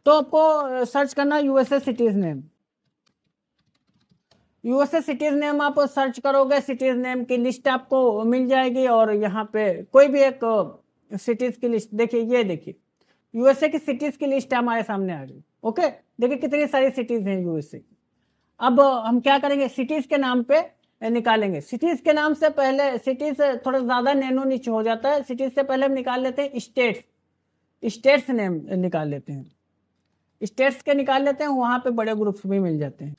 तो आपको सर्च करना USA cities name. USA cities name आप सर्च करोगे, सिटीज नेम की लिस्ट आपको मिल जाएगी, और यहाँ पे कोई भी एक सिटीज की लिस्ट, देखिए ये देखिए यूएसए की सिटीज की लिस्ट हमारे सामने आ गई। ओके, देखिए कितनी सारी सिटीज हैं यूएसए की। अब हम क्या करेंगे, सिटीज के नाम पे निकालेंगे। सिटीज के नाम से पहले, सिटीज थोड़ा ज्यादा नैनो नीचे हो जाता है, सिटीज से पहले हम निकाल लेते हैं स्टेट्स। स्टेट्स नेम निकाल लेते हैं, स्टेट्स के निकाल लेते हैं, वहां पे बड़े ग्रुप्स भी मिल जाते हैं।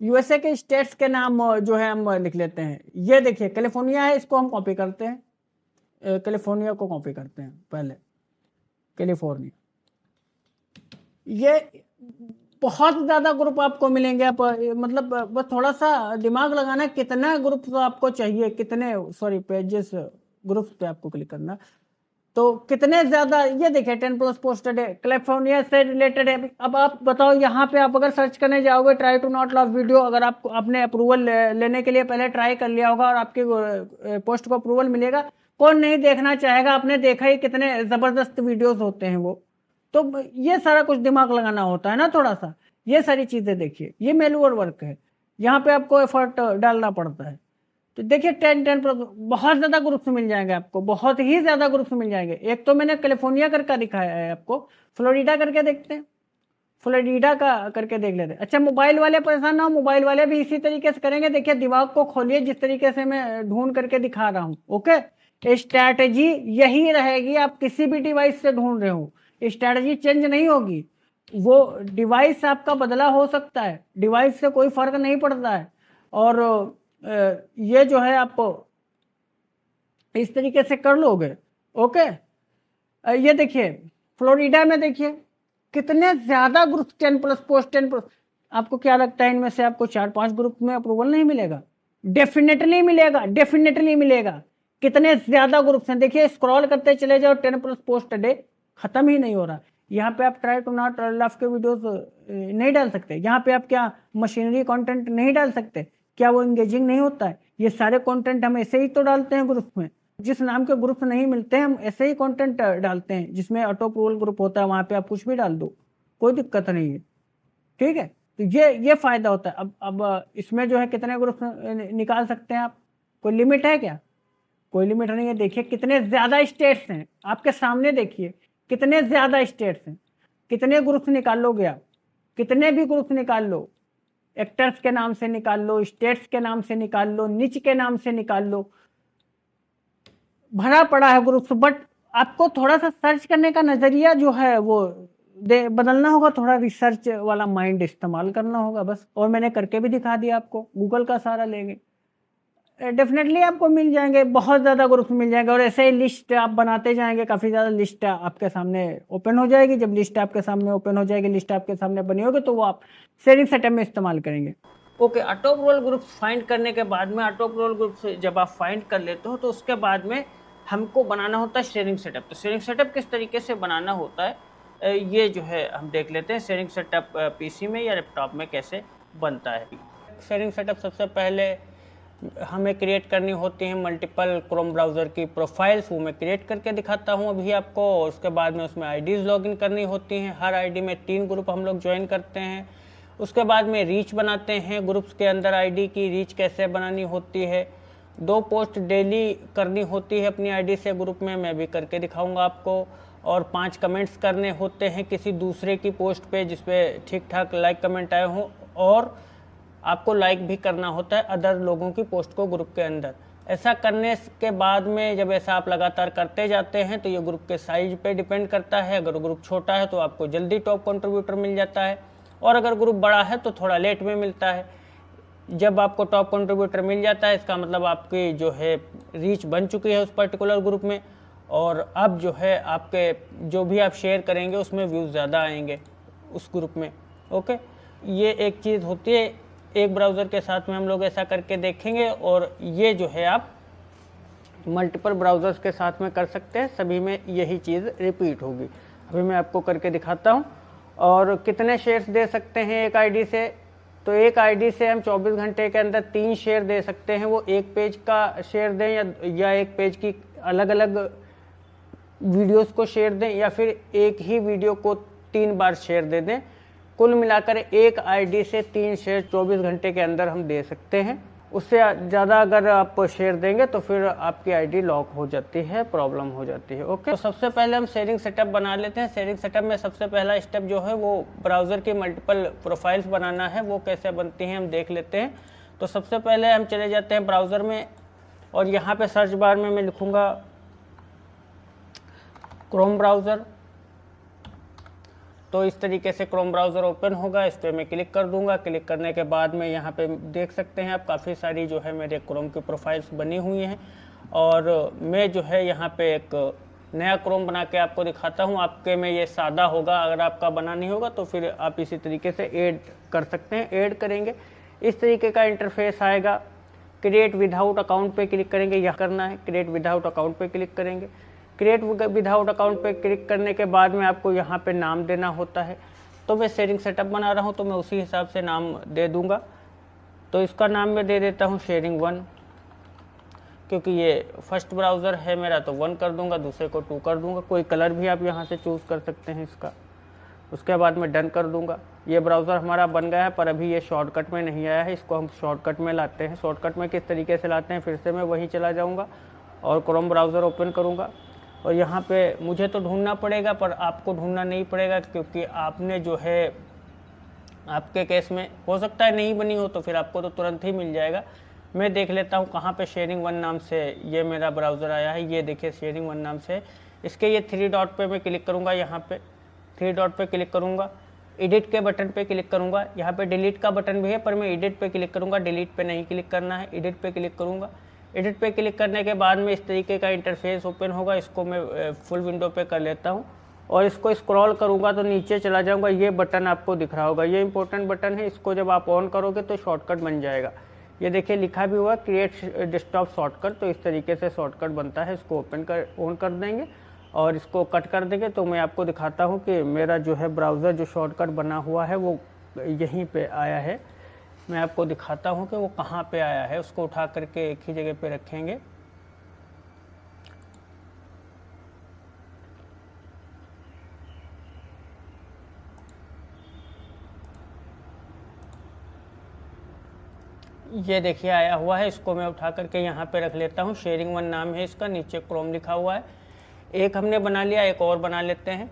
यूएसए के स्टेट्स के नाम जो है हम लिख लेते हैं। ये देखिए कैलिफोर्निया है, इसको हम कॉपी करते हैं, कैलिफोर्निया को कॉपी करते हैं पहले, कैलिफोर्निया। ये बहुत ज्यादा ग्रुप आपको मिलेंगे। आप मतलब बस थोड़ा सा दिमाग लगाना, कितना ग्रुप आपको चाहिए, कितने पेजेस ग्रुप्स पे आपको क्लिक करना। तो कितने ज़्यादा, ये देखिए 10 प्लस पोस्टेड है, कैलिफोर्निया से रिलेटेड है। अब आप बताओ, यहाँ पे आप अगर सर्च करने जाओगे try to not love video, अगर आपको आपने अप्रूवल लेने के लिए पहले ट्राई कर लिया होगा और आपकी पोस्ट को अप्रूवल मिलेगा, कौन नहीं देखना चाहेगा। आपने देखा ही कितने ज़बरदस्त वीडियोस होते हैं वो। तो ये सारा कुछ दिमाग लगाना होता है ना थोड़ा सा, ये सारी चीज़ें देखिए, ये मैनुअल वर्क है, यहाँ पे आपको एफर्ट डालना पड़ता है। तो देखिए 10 बहुत ज़्यादा ग्रुप्स मिल जाएंगे आपको, बहुत ही ज़्यादा ग्रुप्स मिल जाएंगे। एक तो मैंने कैलिफोर्निया करके दिखाया है आपको, फ्लोरिडा करके देखते हैं, फ्लोरिडा का करके देख लेते हैं। अच्छा, मोबाइल वाले परेशान ना हो, मोबाइल वाले भी इसी तरीके से करेंगे। देखिए दिमाग को खोलिए, जिस तरीके से मैं ढूंढ करके दिखा रहा हूँ। ओके, स्ट्रैटेजी यही रहेगी, आप किसी भी डिवाइस से ढूंढ रहे हो, स्ट्रैटेजी चेंज नहीं होगी। वो डिवाइस आपका बदला हो सकता है, डिवाइस से कोई फर्क नहीं पड़ता है। और ये जो है आप इस तरीके से कर लोगे। ओके, ये देखिए फ्लोरिडा में देखिए कितने ज्यादा ग्रुप, 10 प्लस पोस्ट, 10 प्लस। आपको क्या लगता है इनमें से आपको 4-5 ग्रुप में अप्रूवल नहीं मिलेगा? डेफिनेटली मिलेगा, डेफिनेटली मिलेगा। कितने ज्यादा ग्रुप्स हैं, देखिए स्क्रॉल करते चले जाओ, 10 प्लस पोस्ट डे खत्म ही नहीं हो रहा। यहाँ पे आप ट्राई टू नॉट लव के वीडियोस नहीं डाल सकते, यहाँ पे आप क्या मशीनरी कंटेंट नहीं डाल सकते? क्या वो इंगेजिंग नहीं होता है? ये सारे कंटेंट हम ऐसे ही तो डालते हैं ग्रुप में, जिस नाम के ग्रुप नहीं मिलते हैं हम ऐसे ही कंटेंट डालते हैं। जिसमें ऑटो अप्रूवल ग्रुप होता है वहाँ पे आप कुछ भी डाल दो, कोई दिक्कत नहीं है। ठीक है, तो ये फायदा होता है। अब इसमें जो है कितने ग्रुप निकाल सकते हैं आप, कोई लिमिट है क्या? कोई लिमिट नहीं है। देखिए कितने ज्यादा स्टेट्स हैं आपके सामने, देखिए कितने ज्यादा स्टेट्स हैं, कितने ग्रुप्स निकाल लोगे आप, कितने भी ग्रुप्स निकाल लो, एक्टर्स के नाम से निकाल लो, स्टेट्स के नाम से निकाल लो, निच के नाम से निकाल लो, भरा पड़ा है ग्रुप्स। बट आपको थोड़ा सा सर्च करने का नजरिया जो है वो बदलना होगा, थोड़ा रिसर्च वाला माइंड इस्तेमाल करना होगा बस। और मैंने करके भी दिखा दिया आपको, गूगल का सहारा लेंगे डेफिनेटली आपको मिल जाएंगे, बहुत ज़्यादा ग्रुप्स मिल जाएंगे। और ऐसे ही लिस्ट आप बनाते जाएंगे, काफ़ी ज़्यादा लिस्ट आपके सामने ओपन हो जाएगी। जब लिस्ट आपके सामने ओपन हो जाएगी, लिस्ट आपके सामने बनी होगी, तो वो आप शेयरिंग सेटअप में इस्तेमाल करेंगे। Okay, auto approval groups find करने के बाद में, ऑटो अप्रूवल ग्रुप्स जब आप फाइंड कर लेते हो तो उसके बाद में हमको बनाना होता है शेयरिंग सेटअप। तो शेयरिंग सेटअप किस तरीके से बनाना होता है ये जो है हम देख लेते हैं। शेयरिंग सेटअप पीसी में या लैपटॉप में कैसे बनता है। शेयरिंग सेटअप सबसे पहले हमें क्रिएट करनी होती है मल्टीपल क्रोम ब्राउज़र की प्रोफाइल्स, वो मैं क्रिएट करके दिखाता हूँ अभी आपको। उसके बाद में उसमें आईडीज़ लॉगिन करनी होती हैं, हर आईडी में 3 ग्रुप हम लोग ज्वाइन करते हैं। उसके बाद में रीच बनाते हैं, ग्रुप्स के अंदर आईडी की रीच कैसे बनानी होती है। 2 पोस्ट डेली करनी होती है अपनी आईडी से ग्रुप में, मैं भी करके दिखाऊंगा आपको। और 5 कमेंट्स करने होते हैं किसी दूसरे की पोस्ट पे जिसपे ठीक ठाक लाइक कमेंट आए हों, और आपको लाइक भी करना होता है अदर लोगों की पोस्ट को ग्रुप के अंदर। ऐसा करने के बाद में जब ऐसा आप लगातार करते जाते हैं तो ये ग्रुप के साइज पे डिपेंड करता है। अगर ग्रुप छोटा है तो आपको जल्दी टॉप कंट्रीब्यूटर मिल जाता है, और अगर ग्रुप बड़ा है तो थोड़ा लेट में मिलता है। जब आपको टॉप कंट्रीब्यूटर मिल जाता है इसका मतलब आपकी जो है रीच बन चुकी है उस पर्टिकुलर ग्रुप में, और अब जो है आपके जो भी आप शेयर करेंगे उसमें व्यूज़ ज़्यादा आएंगे उस ग्रुप में। ओके, ये एक चीज़ होती है। एक ब्राउज़र के साथ में हम लोग ऐसा करके देखेंगे, और ये जो है आप मल्टीपल ब्राउज़र्स के साथ में कर सकते हैं, सभी में यही चीज़ रिपीट होगी। अभी मैं आपको करके दिखाता हूँ। और कितने शेयर्स दे सकते हैं एक आईडी से, तो एक आईडी से हम 24 घंटे के अंदर 3 शेयर दे सकते हैं। वो एक पेज का शेयर दें या एक पेज की अलग अलग वीडियोस को शेयर दें, या फिर एक ही वीडियो को 3 बार शेयर दे दें। कुल मिलाकर एक आईडी से 3 शेयर 24 घंटे के अंदर हम दे सकते हैं। उससे ज़्यादा अगर आप शेयर देंगे तो फिर आपकी आईडी लॉक हो जाती है, प्रॉब्लम हो जाती है। ओके, तो सबसे पहले हम शेयरिंग सेटअप बना लेते हैं। शेयरिंग सेटअप में सबसे पहला स्टेप जो है वो ब्राउज़र की मल्टीपल प्रोफाइल्स बनाना है। वो कैसे बनती हैं हम देख लेते हैं। तो सबसे पहले हम चले जाते हैं ब्राउज़र में, और यहाँ पर सर्च बार में मैं लिखूँगा क्रोम ब्राउज़र। तो इस तरीके से क्रोम ब्राउज़र ओपन होगा, इस पर मैं क्लिक कर दूंगा। क्लिक करने के बाद में यहाँ पे देख सकते हैं आप काफ़ी सारी जो है मेरे क्रोम की प्रोफाइल्स बनी हुई हैं, और मैं जो है यहाँ पे एक नया क्रोम बना के आपको दिखाता हूँ। आपके में ये सादा होगा, अगर आपका बना नहीं होगा तो फिर आप इसी तरीके से ऐड कर सकते हैं। ऐड करेंगे, इस तरीके का इंटरफेस आएगा। क्रिएट विदाउट अकाउंट पे क्लिक करेंगे, यह करना है। क्रिएट विदाउट अकाउंट पे क्लिक करेंगे। क्रिएट विदाउट अकाउंट पे क्लिक करने के बाद में आपको यहाँ पे नाम देना होता है। तो मैं शेयरिंग सेटअप बना रहा हूँ तो मैं उसी हिसाब से नाम दे दूँगा। तो इसका नाम मैं दे देता हूँ शेयरिंग 1, क्योंकि ये फर्स्ट ब्राउज़र है मेरा तो 1 कर दूंगा, दूसरे को 2 कर दूंगा। कोई कलर भी आप यहाँ से चूज़ कर सकते हैं इसका। उसके बाद मैं डन कर दूंगा। ये ब्राउज़र हमारा बन गया है, पर अभी ये शॉर्टकट में नहीं आया है, इसको हम शॉर्टकट में लाते हैं। शॉर्टकट में किस तरीके से लाते हैं, फिर से मैं वहीं चला जाऊँगा और क्रोम ब्राउज़र ओपन करूँगा। और यहाँ पर मुझे तो ढूंढना पड़ेगा, पर आपको ढूंढना नहीं पड़ेगा, क्योंकि आपने जो है, आपके केस में हो सकता है नहीं बनी हो, तो फिर आपको तो तुरंत ही मिल जाएगा। मैं देख लेता हूँ कहाँ पे शेयरिंग 1 नाम से ये मेरा ब्राउज़र आया है। ये देखिए शेयरिंग 1 नाम से। इसके ये 3 डॉट पे मैं क्लिक करूँगा, यहाँ पे 3 डॉट पे क्लिक करूँगा, एडिट के बटन पे क्लिक करूँगा। यहाँ पे डिलीट का बटन भी है, पर मैं एडिट पे क्लिक करूँगा, डिलीट पे नहीं क्लिक करना है, एडिट पे क्लिक करूँगा। एडिट पे क्लिक करने के बाद में इस तरीके का इंटरफेस ओपन होगा। इसको मैं फुल विंडो पे कर लेता हूँ और इसको स्क्रॉल करूँगा तो नीचे चला जाऊँगा। ये बटन आपको दिख रहा होगा, ये इंपॉर्टेंट बटन है। इसको जब आप ऑन करोगे तो शॉर्टकट बन जाएगा। ये देखिए लिखा भी हुआ क्रिएट डेस्कटॉप शॉर्टकट। तो इस तरीके से शॉर्टकट बनता है। इसको ऑन कर देंगे और इसको कट कर देंगे। तो मैं आपको दिखाता हूँ कि मेरा जो है ब्राउज़र जो शॉर्टकट बना हुआ है वो यहीं पे आया है। मैं आपको दिखाता हूँ कि वो कहाँ पे आया है। उसको उठा करके एक ही जगह पे रखेंगे। ये देखिए आया हुआ है। इसको मैं उठा करके यहाँ पे रख लेता हूँ। शेयरिंग 1 नाम है इसका, नीचे क्रोम लिखा हुआ है। एक हमने बना लिया, एक और बना लेते हैं।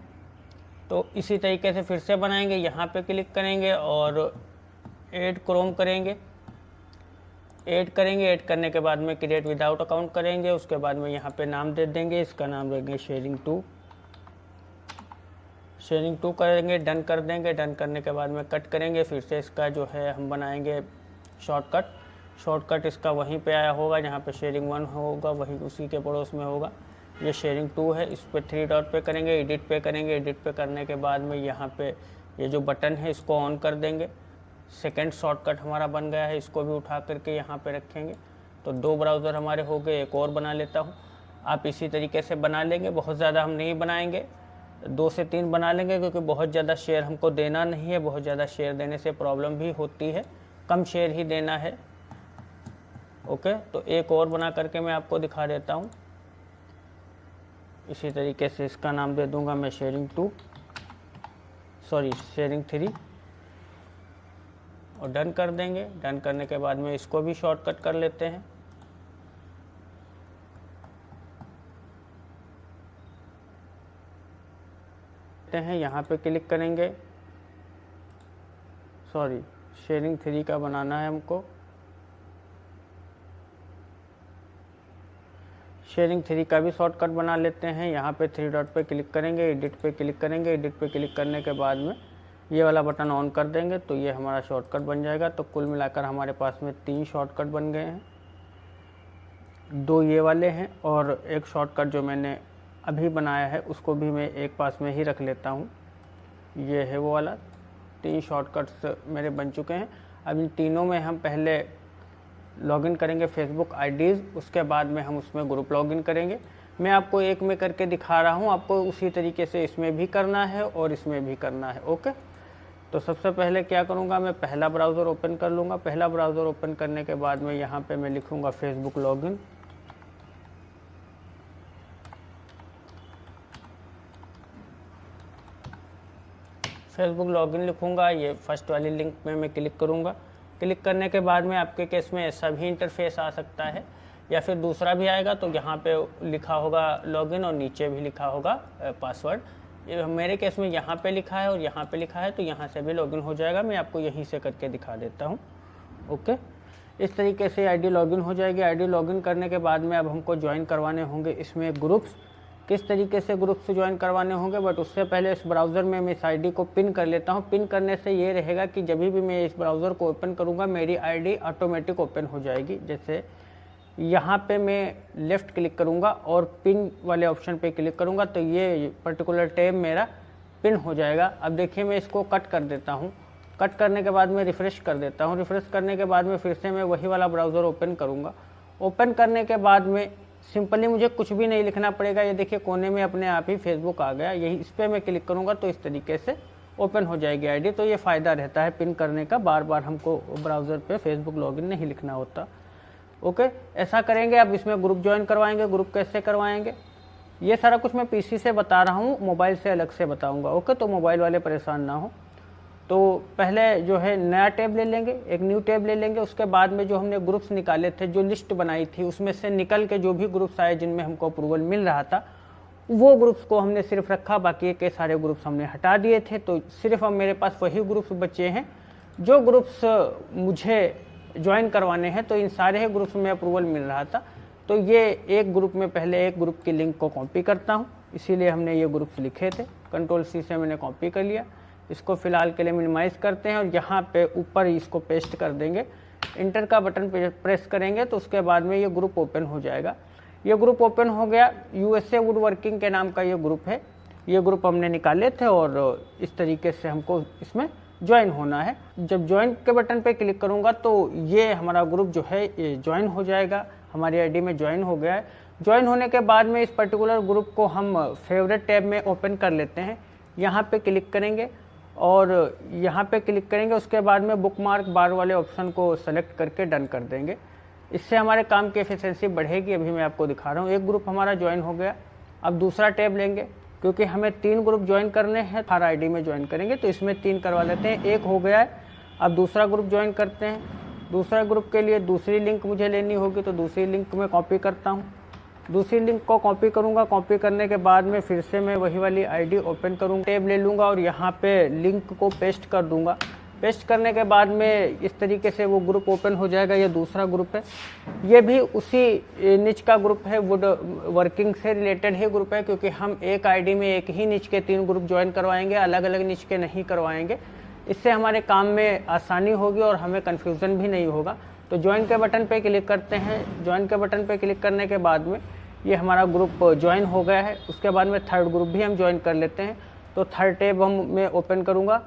तो इसी तरीके से फिर से बनाएंगे। यहाँ पे क्लिक करेंगे और ऐड क्रोम करेंगे। ऐड करने के बाद में क्रिएट विदाउट अकाउंट करेंगे। उसके बाद में यहाँ पे नाम दे देंगे। इसका नाम देंगे शेयरिंग 2 करेंगे। डन कर देंगे। डन करने के बाद में कट करेंगे। फिर से इसका जो है हम बनाएंगे शॉर्टकट इसका वहीं पे आया होगा जहाँ पे शेयरिंग 1 होगा, वहीं उसी के पड़ोस में होगा। ये शेयरिंग 2 है। इस पर 3 डॉट पे करेंगे, एडिट पे करेंगे। एडिट पे करने के बाद में यहाँ पे ये जो बटन है इसको ऑन कर देंगे। सेकंड शॉर्टकट हमारा बन गया है। इसको भी उठा करके यहाँ पे रखेंगे। तो 2 ब्राउज़र हमारे हो गए। एक और बना लेता हूँ। आप इसी तरीके से बना लेंगे। बहुत ज़्यादा हम नहीं बनाएंगे, 2 से 3 बना लेंगे, क्योंकि बहुत ज़्यादा शेयर हमको देना नहीं है। बहुत ज़्यादा शेयर देने से प्रॉब्लम भी होती है, कम शेयर ही देना है। ओके, तो एक और बना करके मैं आपको दिखा देता हूँ। इसी तरीके से इसका नाम दे दूंगा मैं शेयरिंग 3 और डन कर देंगे। डन करने के बाद में इसको भी शॉर्टकट कर लेते हैं। यहाँ पे क्लिक करेंगे। शेयरिंग 3 का बनाना है हमको। शेयरिंग 3 का भी शॉर्टकट बना लेते हैं। यहाँ पे 3 डॉट पे क्लिक करेंगे, एडिट पे क्लिक करेंगे। एडिट पे क्लिक करने के बाद में ये वाला बटन ऑन कर देंगे तो ये हमारा शॉर्टकट बन जाएगा। तो कुल मिलाकर हमारे पास में 3 शॉर्टकट बन गए हैं। 2 ये वाले हैं और एक शॉर्टकट जो मैंने अभी बनाया है उसको भी मैं एक पास में ही रख लेता हूँ। ये है वो वाला। 3 शॉर्टकट्स मेरे बन चुके हैं। अब इन तीनों में हम पहले लॉगिन करेंगे फेसबुक आईडीज़, उसके बाद में हम उसमें ग्रुप लॉगिन करेंगे। मैं आपको एक में करके दिखा रहा हूँ, आपको उसी तरीके से इसमें भी करना है और इसमें भी करना है। ओके, तो सबसे पहले क्या करूँगा, मैं पहला ब्राउज़र ओपन कर लूँगा। पहला ब्राउज़र ओपन करने के बाद में यहाँ पे मैं लिखूँगा फेसबुक लॉगिन। फेसबुक लॉगिन लिखूँगा। ये फर्स्ट वाली लिंक में मैं क्लिक करूँगा। क्लिक करने के बाद में आपके केस में ऐसा भी इंटरफेस आ सकता है, या फिर दूसरा भी आएगा। तो यहाँ पे लिखा होगा लॉगिन और नीचे भी लिखा होगा पासवर्ड। मेरे केस में यहाँ पे लिखा है और यहाँ पे लिखा है, तो यहाँ से भी लॉगिन हो जाएगा। मैं आपको यहीं से करके दिखा देता हूँ। ओके, इस तरीके से आईडी लॉगिन हो जाएगी। आईडी लॉगिन करने के बाद में अब हमको ज्वाइन करवाने होंगे इसमें ग्रुप्स। किस तरीके से ग्रुप से ज्वाइन करवाने होंगे, बट उससे पहले इस ब्राउज़र में मैं इस आईडी को पिन कर लेता हूँ। पिन करने से ये रहेगा कि जब भी मैं इस ब्राउज़र को ओपन करूँगा मेरी आईडी ऑटोमेटिक ओपन हो जाएगी। जैसे यहाँ पे मैं लेफ़्ट क्लिक करूँगा और पिन वाले ऑप्शन पे क्लिक करूँगा तो ये पर्टिकुलर टैब मेरा पिन हो जाएगा। अब देखिए मैं इसको कट कर देता हूँ। कट करने के बाद में रिफ़्रेश कर देता हूँ। रिफ़्रेश करने के बाद में फिर से मैं वही वाला ब्राउज़र ओपन करूँगा। ओपन करने के बाद में सिंपली मुझे कुछ भी नहीं लिखना पड़ेगा। ये देखिए कोने में अपने आप ही फेसबुक आ गया, यही इस पर मैं क्लिक करूँगा तो इस तरीके से ओपन हो जाएगी आईडी। तो ये फ़ायदा रहता है पिन करने का, बार बार हमको ब्राउज़र पे फेसबुक लॉगिन नहीं लिखना होता। ओके, ऐसा करेंगे। अब इसमें ग्रुप ज्वाइन करवाएंगे। ग्रुप कैसे करवाएंगे ये सारा कुछ मैं पीसी से बता रहा हूँ, मोबाइल से अलग से बताऊँगा। ओके, तो मोबाइल वाले परेशान ना हो। तो पहले जो है नया टैब ले लेंगे, एक न्यू टैब ले लेंगे। उसके बाद में जो हमने ग्रुप्स निकाले थे, जो लिस्ट बनाई थी, उसमें से निकल के जो भी ग्रुप्स आए जिनमें हमको अप्रूवल मिल रहा था, वो ग्रुप्स को हमने सिर्फ रखा, बाकी के सारे ग्रुप्स हमने हटा दिए थे। तो सिर्फ अब मेरे पास वही ग्रुप्स बचे हैं जो ग्रुप्स मुझे ज्वाइन करवाने हैं। तो इन सारे ग्रुप्स में अप्रूवल मिल रहा था। तो ये एक ग्रुप में पहले एक ग्रुप की लिंक को कॉपी करता हूँ, इसीलिए हमने ये ग्रुप्स लिखे थे। कंट्रोल-C से मैंने कॉपी कर लिया। इसको फिलहाल के लिए मिनिमाइज़ करते हैं और यहाँ पे ऊपर इसको पेस्ट कर देंगे। इंटर का बटन प्रेस करेंगे तो उसके बाद में ये ग्रुप ओपन हो जाएगा। ये ग्रुप ओपन हो गया। USA वुड वर्किंग के नाम का ये ग्रुप है। ये ग्रुप हमने निकाले थे और इस तरीके से हमको इसमें ज्वाइन होना है। जब ज्वाइन के बटन पे क्लिक करूँगा तो ये हमारा ग्रुप जो है ये ज्वाइन हो जाएगा, हमारी आईडी में ज्वाइन हो गया है। ज्वाइन होने के बाद में इस पर्टिकुलर ग्रुप को हम फेवरेट टैब में ओपन कर लेते हैं। यहाँ पे क्लिक करेंगे और यहाँ पे क्लिक करेंगे। उसके बाद में बुकमार्क बार वाले ऑप्शन को सेलेक्ट करके डन कर देंगे। इससे हमारे काम की एफिशिएंसी बढ़ेगी। अभी मैं आपको दिखा रहा हूँ। एक ग्रुप हमारा ज्वाइन हो गया। अब दूसरा टैब लेंगे, क्योंकि हमें 3 ग्रुप ज्वाइन करने हैं। हर आईडी में ज्वाइन करेंगे तो इसमें 3 करवा लेते हैं। एक हो गया है। अब दूसरा ग्रुप ज्वाइन करते हैं। दूसरा ग्रुप के लिए दूसरी लिंक मुझे लेनी होगी, तो दूसरी लिंक में कॉपी करता हूँ। दूसरी लिंक को कॉपी करूँगा। कॉपी करने के बाद में फिर से मैं वही वाली आईडी ओपन करूँगा, टैब ले लूँगा और यहाँ पे लिंक को पेस्ट कर दूँगा। पेस्ट करने के बाद में इस तरीके से वो ग्रुप ओपन हो जाएगा। ये दूसरा ग्रुप है, ये भी उसी निच का ग्रुप है, वुड वर्किंग से रिलेटेड ही ग्रुप है, क्योंकि हम एक आईडी में एक ही निच के 3 ग्रुप ज्वाइन करवाएंगे, अलग अलग निच के नहीं करवाएंगे। इससे हमारे काम में आसानी होगी और हमें कन्फ्यूज़न भी नहीं होगा। तो ज्वाइन के बटन पे क्लिक करते हैं। ज्वाइन के बटन पे क्लिक करने के बाद में ये हमारा ग्रुप ज्वाइन हो गया है। उसके बाद में थर्ड ग्रुप भी हम ज्वाइन कर लेते हैं। तो थर्ड टैब मैं ओपन करूँगा,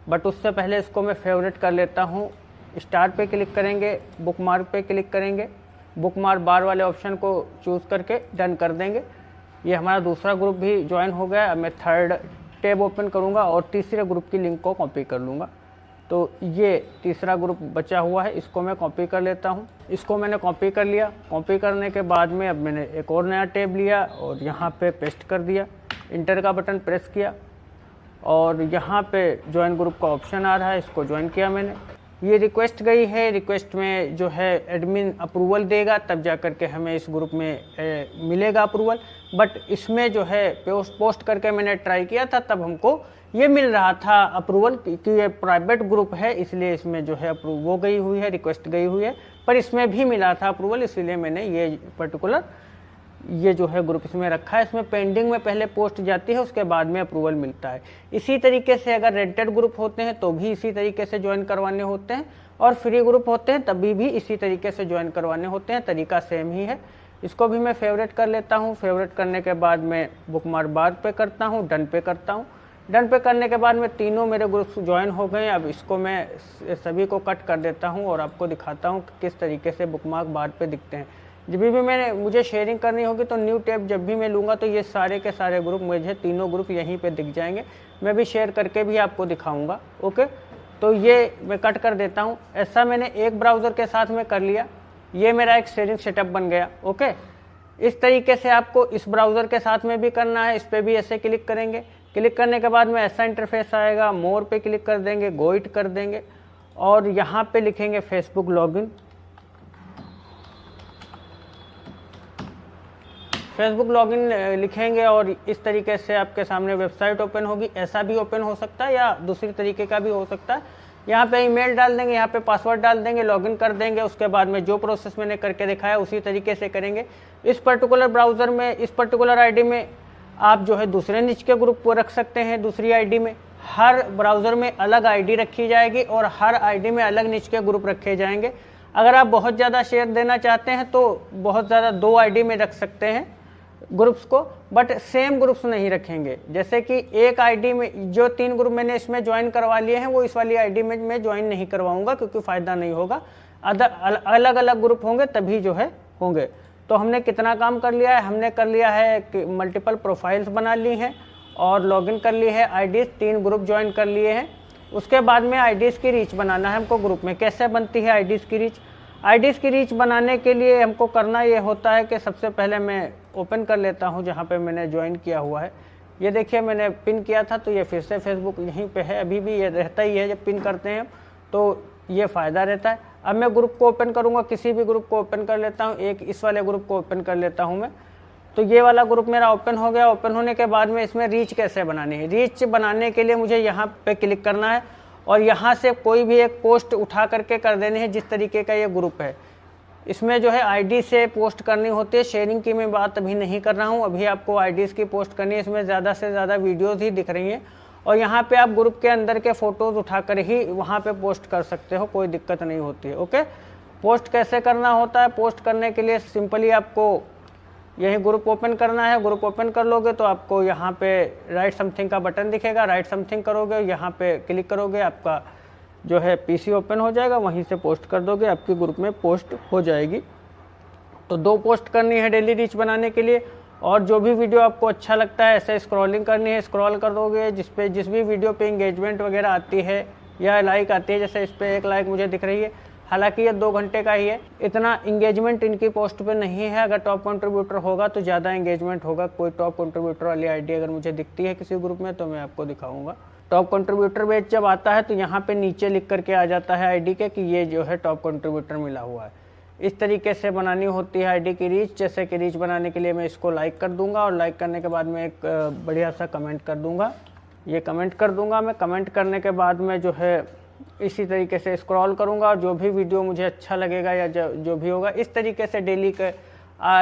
बट उससे पहले इसको मैं फेवरेट कर लेता हूँ। स्टार पे क्लिक करेंगे, बुकमार्क पे क्लिक करेंगे, बुकमार्क बार वाले ऑप्शन को चूज़ करके डन कर देंगे। ये हमारा दूसरा ग्रुप भी ज्वाइन हो गया। अब मैं थर्ड टैब ओपन करूँगा और तीसरे ग्रुप की लिंक को कॉपी कर लूँगा। तो ये तीसरा ग्रुप बचा हुआ है, इसको मैं कॉपी कर लेता हूँ। इसको मैंने कॉपी कर लिया। कॉपी करने के बाद में अब मैंने एक और नया टैब लिया और यहाँ पे पेस्ट कर दिया। इंटर का बटन प्रेस किया और यहाँ पे ज्वाइन ग्रुप का ऑप्शन आ रहा है, इसको ज्वाइन किया मैंने। ये रिक्वेस्ट गई है। रिक्वेस्ट में जो है एडमिन अप्रूवल देगा, तब जा कर के हमें इस ग्रुप में मिलेगा अप्रूवल। बट इसमें जो है पोस्ट करके मैंने ट्राई किया था, तब हमको ये मिल रहा था अप्रूवल कि ये प्राइवेट ग्रुप है, इसलिए इसमें जो है अप्रूव वो गई हुई है, रिक्वेस्ट गई हुई है। पर इसमें भी मिला था अप्रूवल, इसलिए मैंने ये पर्टिकुलर ये जो है ग्रुप इसमें रखा है। इसमें पेंडिंग में पहले पोस्ट जाती है, उसके बाद में अप्रूवल मिलता है। इसी तरीके से अगर रेंटेड ग्रुप होते हैं तो भी इसी तरीके से ज्वाइन करवाने होते हैं, और फ्री ग्रुप होते हैं तभी भी इसी तरीके से ज्वाइन करवाने होते हैं। तरीका सेम ही है। इसको भी मैं फेवरेट कर लेता हूँ। फेवरेट करने के बाद मैं बुकमार्क बार पे करता हूँ, डन पे करता हूँ। डन पे करने के बाद में तीनों मेरे ग्रुप्स ज्वाइन हो गए। अब इसको मैं सभी को कट कर देता हूँ और आपको दिखाता हूँ कि किस तरीके से बुकमार्क बार पे दिखते हैं। जब भी मुझे शेयरिंग करनी होगी तो न्यू टैब जब भी मैं लूँगा तो ये सारे के सारे ग्रुप, मुझे तीनों ग्रुप यहीं पे दिख जाएंगे। मैं भी शेयर करके भी आपको दिखाऊंगा। ओके, तो ये मैं कट कर देता हूँ। ऐसा मैंने एक ब्राउज़र के साथ में कर लिया। ये मेरा एक शेयरिंग सेटअप बन गया। ओके, इस तरीके से आपको इस ब्राउज़र के साथ में भी करना है। इस पर भी ऐसे क्लिक करेंगे। क्लिक करने के बाद में ऐसा इंटरफेस आएगा। मोर पे क्लिक कर देंगे, गो इट कर देंगे और यहाँ पे लिखेंगे फेसबुक लॉगिन। फेसबुक लॉगिन लिखेंगे और इस तरीके से आपके सामने वेबसाइट ओपन होगी। ऐसा भी ओपन हो सकता है या दूसरी तरीके का भी हो सकता है। यहाँ पे ईमेल डाल देंगे, यहाँ पे पासवर्ड डाल देंगे, लॉगिन कर देंगे। उसके बाद में जो प्रोसेस मैंने करके दिखाया उसी तरीके से करेंगे। इस पर्टिकुलर ब्राउज़र में, इस पर्टिकुलर आईडी में आप जो है दूसरे निच के ग्रुप को रख सकते हैं। दूसरी आईडी में हर ब्राउज़र में अलग आईडी रखी जाएगी और हर आईडी में अलग निच के ग्रुप रखे जाएंगे। अगर आप बहुत ज़्यादा शेयर देना चाहते हैं तो बहुत ज़्यादा 2 आईडी में रख सकते हैं ग्रुप्स को, बट सेम ग्रुप्स नहीं रखेंगे। जैसे कि एक आईडी में जो 3 ग्रुप मैंने इसमें ज्वाइन करवा लिए हैं, वो इस वाली आईडी में मैं ज्वाइन नहीं करवाऊंगा, क्योंकि फ़ायदा नहीं होगा। अलग अलग ग्रुप होंगे तभी जो है होंगे। तो तो हमने कितना काम कर लिया है, हमने कर लिया है कि मल्टीपल प्रोफाइल्स बना ली हैं और लॉगिन कर ली है, आईडीज़ 3 ग्रुप ज्वाइन कर लिए हैं। उसके बाद में आईडीज़ की रीच बनाना है हमको ग्रुप में। कैसे बनती है आईडीज़ की रीच? आईडीज़ की रीच बनाने के लिए हमको करना ये होता है कि सबसे पहले मैं ओपन कर लेता हूँ जहाँ पे मैंने ज्वाइन किया हुआ है। ये देखिए मैंने पिन किया था, तो ये फिर से फेसबुक यहीं पे है, अभी भी ये रहता ही है। जब पिन करते हैं तो ये फ़ायदा रहता है। अब मैं ग्रुप को ओपन करूँगा, किसी भी ग्रुप को ओपन कर लेता हूँ। एक इस वाले ग्रुप को ओपन कर लेता हूँ मैं। तो ये वाला ग्रुप मेरा ओपन हो गया। ओपन होने के बाद में इसमें रीच कैसे बनानी है? रीच बनाने के लिए मुझे यहाँ पे क्लिक करना है और यहाँ से कोई भी एक पोस्ट उठा करके कर देनी है। जिस तरीके का ये ग्रुप है, इसमें जो है आईडी से पोस्ट करनी होती है। शेयरिंग की मैं बात अभी नहीं कर रहा हूँ, अभी आपको आईडीज़ की पोस्ट करनी है। इसमें ज़्यादा से ज़्यादा वीडियोज़ ही दिख रही हैं और यहाँ पे आप ग्रुप के अंदर के फ़ोटोज़ उठाकर ही वहाँ पे पोस्ट कर सकते हो, कोई दिक्कत नहीं होती है। ओके, पोस्ट कैसे करना होता है? पोस्ट करने के लिए सिंपली आपको यही ग्रुप ओपन करना है। ग्रुप ओपन कर लोगे तो आपको यहाँ पे राइट समथिंग का बटन दिखेगा, राइट समथिंग करोगे, यहाँ पे क्लिक करोगे, आपका जो है पीसी ओपन हो जाएगा, वहीं से पोस्ट कर दोगे, आपके ग्रुप में पोस्ट हो जाएगी। तो 2 पोस्ट करनी है डेली रीच बनाने के लिए। और जो भी वीडियो आपको अच्छा लगता है ऐसे स्क्रॉलिंग करनी है, स्क्रॉल कर दोगे, जिस भी वीडियो पे इंगेजमेंट वगैरह आती है या लाइक आती है, जैसे इस पर 1 लाइक मुझे दिख रही है, हालांकि ये 2 घंटे का ही है, इतना इंगेजमेंट इनकी पोस्ट पे नहीं है। अगर टॉप कंट्रीब्यूटर होगा तो ज़्यादा इंगेजमेंट होगा। कोई टॉप कंट्रीब्यूटर वाली आईडी अगर मुझे दिखती है किसी ग्रुप में तो मैं आपको दिखाऊंगा। टॉप कंट्रीब्यूटर पेज जब आता है तो यहाँ पे नीचे लिख करके आ जाता है आईडी के कि ये जो है टॉप कंट्रीब्यूटर मिला हुआ है। इस तरीके से बनानी होती है आईडी की रीच। जैसे कि रीच बनाने के लिए मैं इसको लाइक कर दूंगा और लाइक करने के बाद में एक बढ़िया सा कमेंट कर दूंगा। ये कमेंट कर दूंगा मैं। कमेंट करने के बाद में जो है इसी तरीके से स्क्रॉल करूंगा और जो भी वीडियो मुझे अच्छा लगेगा या जो भी होगा, इस तरीके से डेली के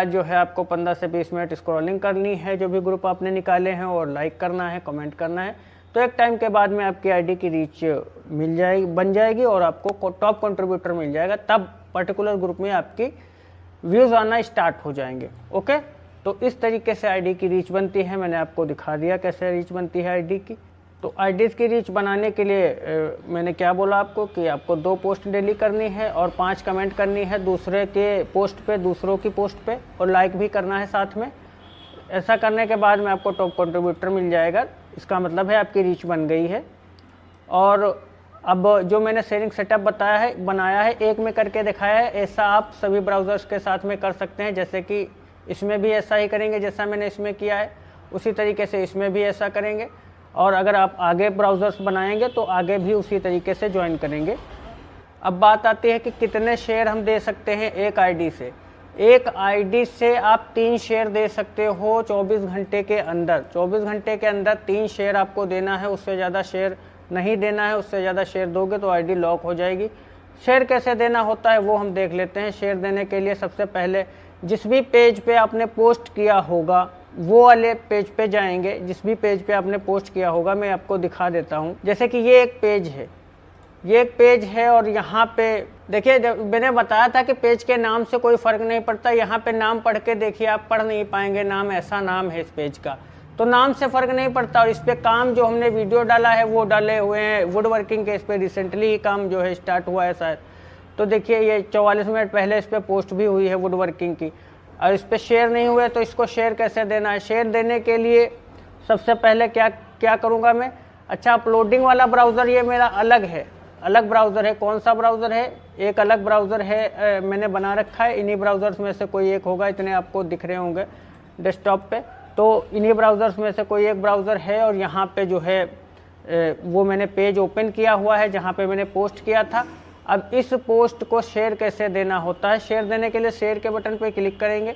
जो है आपको 15 से 20 मिनट स्क्रॉलिंग करनी है जो भी ग्रुप आपने निकाले हैं, और लाइक करना है, कमेंट करना है। तो एक टाइम के बाद में आपकी आईडी की रीच मिल जाएगी, बन जाएगी और आपको टॉप कंट्रीब्यूटर मिल जाएगा। तब पर्टिकुलर ग्रुप में आपकी व्यूज़ आना स्टार्ट हो जाएंगे। ओके, तो इस तरीके से आईडी की रीच बनती है। मैंने आपको दिखा दिया कैसे रीच बनती है आईडी की। तो आईडीज़ की रीच बनाने के लिए मैंने क्या बोला आपको कि आपको 2 पोस्ट डेली करनी है और 5 कमेंट करनी है दूसरे के पोस्ट पे, दूसरों की पोस्ट पे, और लाइक भी करना है साथ में। ऐसा करने के बाद में आपको टॉप कंट्रीब्यूटर मिल जाएगा। इसका मतलब है आपकी रीच बन गई है। और अब जो मैंने शेयरिंग सेटअप बनाया है, एक में करके दिखाया है, ऐसा आप सभी ब्राउज़र्स के साथ में कर सकते हैं। जैसे कि इसमें भी ऐसा ही करेंगे जैसा मैंने इसमें किया है, उसी तरीके से इसमें भी ऐसा करेंगे। और अगर आप आगे ब्राउज़र्स बनाएंगे तो आगे भी उसी तरीके से ज्वाइन करेंगे। अब बात आती है कि कितने शेयर हम दे सकते हैं एक आईडी से। एक आईडी से आप 3 शेयर दे सकते हो 24 घंटे के अंदर। 24 घंटे के अंदर 3 शेयर आपको देना है, उससे ज़्यादा शेयर नहीं देना है। उससे ज़्यादा शेयर दोगे तो आईडी लॉक हो जाएगी। शेयर कैसे देना होता है वो हम देख लेते हैं। शेयर देने के लिए सबसे पहले जिस भी पेज पे आपने पोस्ट किया होगा वो वाले पेज पे जाएंगे। जिस भी पेज पे आपने पोस्ट किया होगा मैं आपको दिखा देता हूँ। जैसे कि ये एक पेज है, ये एक पेज है और यहाँ पे देखिए, मैंने बताया था कि पेज के नाम से कोई फ़र्क नहीं पड़ता। यहाँ पे नाम पढ़ के देखिए, आप पढ़ नहीं पाएंगे नाम, ऐसा नाम है इस पेज का, तो नाम से फ़र्क नहीं पड़ता। और इस पर काम जो हमने वीडियो डाला है वो डाले हुए हैं वुड वर्किंग के। इस पर रिसेंटली ही काम जो है स्टार्ट हुआ है शायद। तो देखिए ये 44 मिनट पहले इस पर पोस्ट भी हुई है वुड वर्किंग की। और इस पर शेयर नहीं हुए तो इसको शेयर कैसे देना है? शेयर देने के लिए सबसे पहले क्या करूँगा मैं? अच्छा, अपलोडिंग वाला ब्राउज़र ये मेरा अलग है, अलग ब्राउज़र है। कौन सा ब्राउज़र है? एक अलग ब्राउज़र है, मैंने बना रखा है। इन्हीं ब्राउज़र्स में से कोई एक होगा, इतने आपको दिख रहे होंगे डेस्कटॉप पे। तो इन्हीं ब्राउज़र्स में से कोई एक ब्राउज़र है और यहाँ पे जो है वो मैंने पेज ओपन किया हुआ है जहाँ पे मैंने पोस्ट किया था। अब इस पोस्ट को शेयर कैसे देना होता है? शेयर देने के लिए शेयर के बटन पे क्लिक करेंगे।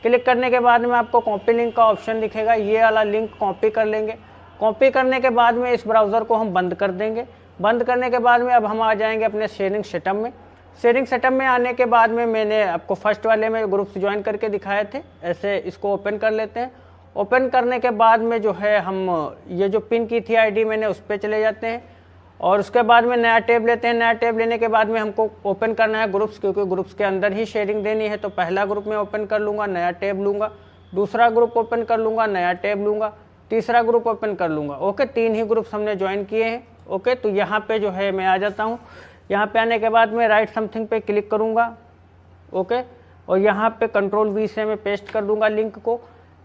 क्लिक करने के बाद में आपको कॉपी लिंक का ऑप्शन दिखेगा, ये वाला लिंक कॉपी कर लेंगे। कॉपी करने के बाद में इस ब्राउज़र को हम बंद कर देंगे। बंद करने के बाद में अब हम आ जाएंगे अपने शेयरिंग सेटअप में। शेयरिंग सेटअप में आने के बाद में मैंने आपको फर्स्ट वाले में ग्रुप्स ज्वाइन करके दिखाए थे, ऐसे इसको ओपन कर लेते हैं। ओपन करने के बाद में जो है हम ये जो पिन की थी आईडी मैंने उस पर चले जाते हैं और उसके बाद में नया टैब लेते हैं। नया टैब लेने के बाद में हमको ओपन करना है ग्रुप्स, क्योंकि ग्रुप्स के अंदर ही शेयरिंग देनी है। तो पहला ग्रुप में ओपन कर लूँगा, नया टैब लूँगा। दूसरा ग्रुप ओपन कर लूँगा, नया टैब लूँगा। तीसरा ग्रुप ओपन कर लूँगा। ओके, 3 ही ग्रुप्स हमने ज्वाइन किए हैं। ओके, तो यहाँ पे जो है मैं आ जाता हूँ। यहाँ पे आने के बाद मैं राइट समथिंग पे क्लिक करूँगा। ओके, और यहाँ पे कंट्रोल वी से मैं पेस्ट कर दूंगा लिंक को।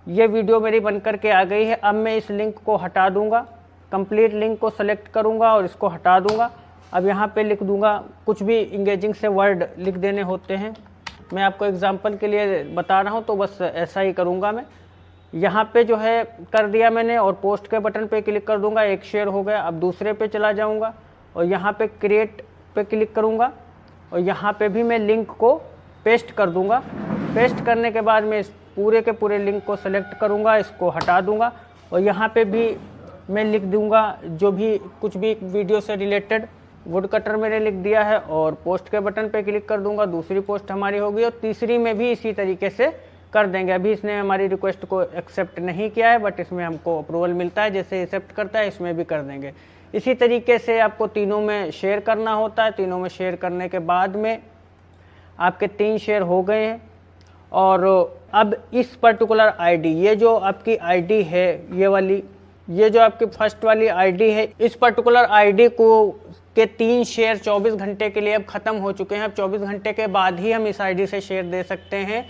ये वीडियो मेरी बन करके आ गई है। अब मैं इस लिंक को हटा दूंगा, कंप्लीट लिंक को सेलेक्ट करूंगा और इसको हटा दूंगा। अब यहाँ पे लिख दूंगा, कुछ भी इंगेजिंग से वर्ड लिख देने होते हैं, मैं आपको एग्जांपल के लिए बता रहा हूँ तो बस ऐसा ही करूँगा मैं। यहाँ पे जो है कर दिया मैंने और पोस्ट के बटन पे क्लिक कर दूंगा, एक शेयर हो गया। अब दूसरे पे चला जाऊँगा और यहाँ पे क्रिएट पे क्लिक करूँगा और यहाँ पे भी मैं लिंक को पेस्ट कर दूँगा। पेस्ट करने के बाद मैं इस पूरे के पूरे लिंक को सेलेक्ट करूँगा, इसको हटा दूँगा और यहाँ पे भी मैं लिख दूँगा जो भी कुछ भी वीडियो से रिलेटेड वुड कटर मैंने लिख दिया है और पोस्ट के बटन पे क्लिक कर दूंगा। दूसरी पोस्ट हमारी होगी और तीसरी में भी इसी तरीके से कर देंगे। अभी इसने हमारी रिक्वेस्ट को एक्सेप्ट नहीं किया है, बट इसमें हमको अप्रूवल मिलता है, जैसे एक्सेप्ट करता है इसमें भी कर देंगे। इसी तरीके से आपको तीनों में शेयर करना होता है। तीनों में शेयर करने के बाद में आपके 3 शेयर हो गए हैं। और अब इस पर्टिकुलर आईडी, ये जो आपकी आईडी है, ये वाली, ये जो आपकी फर्स्ट वाली आईडी है, इस पर्टिकुलर आईडी को के 3 शेयर 24 घंटे के लिए अब ख़त्म हो चुके हैं। अब 24 घंटे के बाद ही हम इस आईडी से शेयर दे सकते हैं।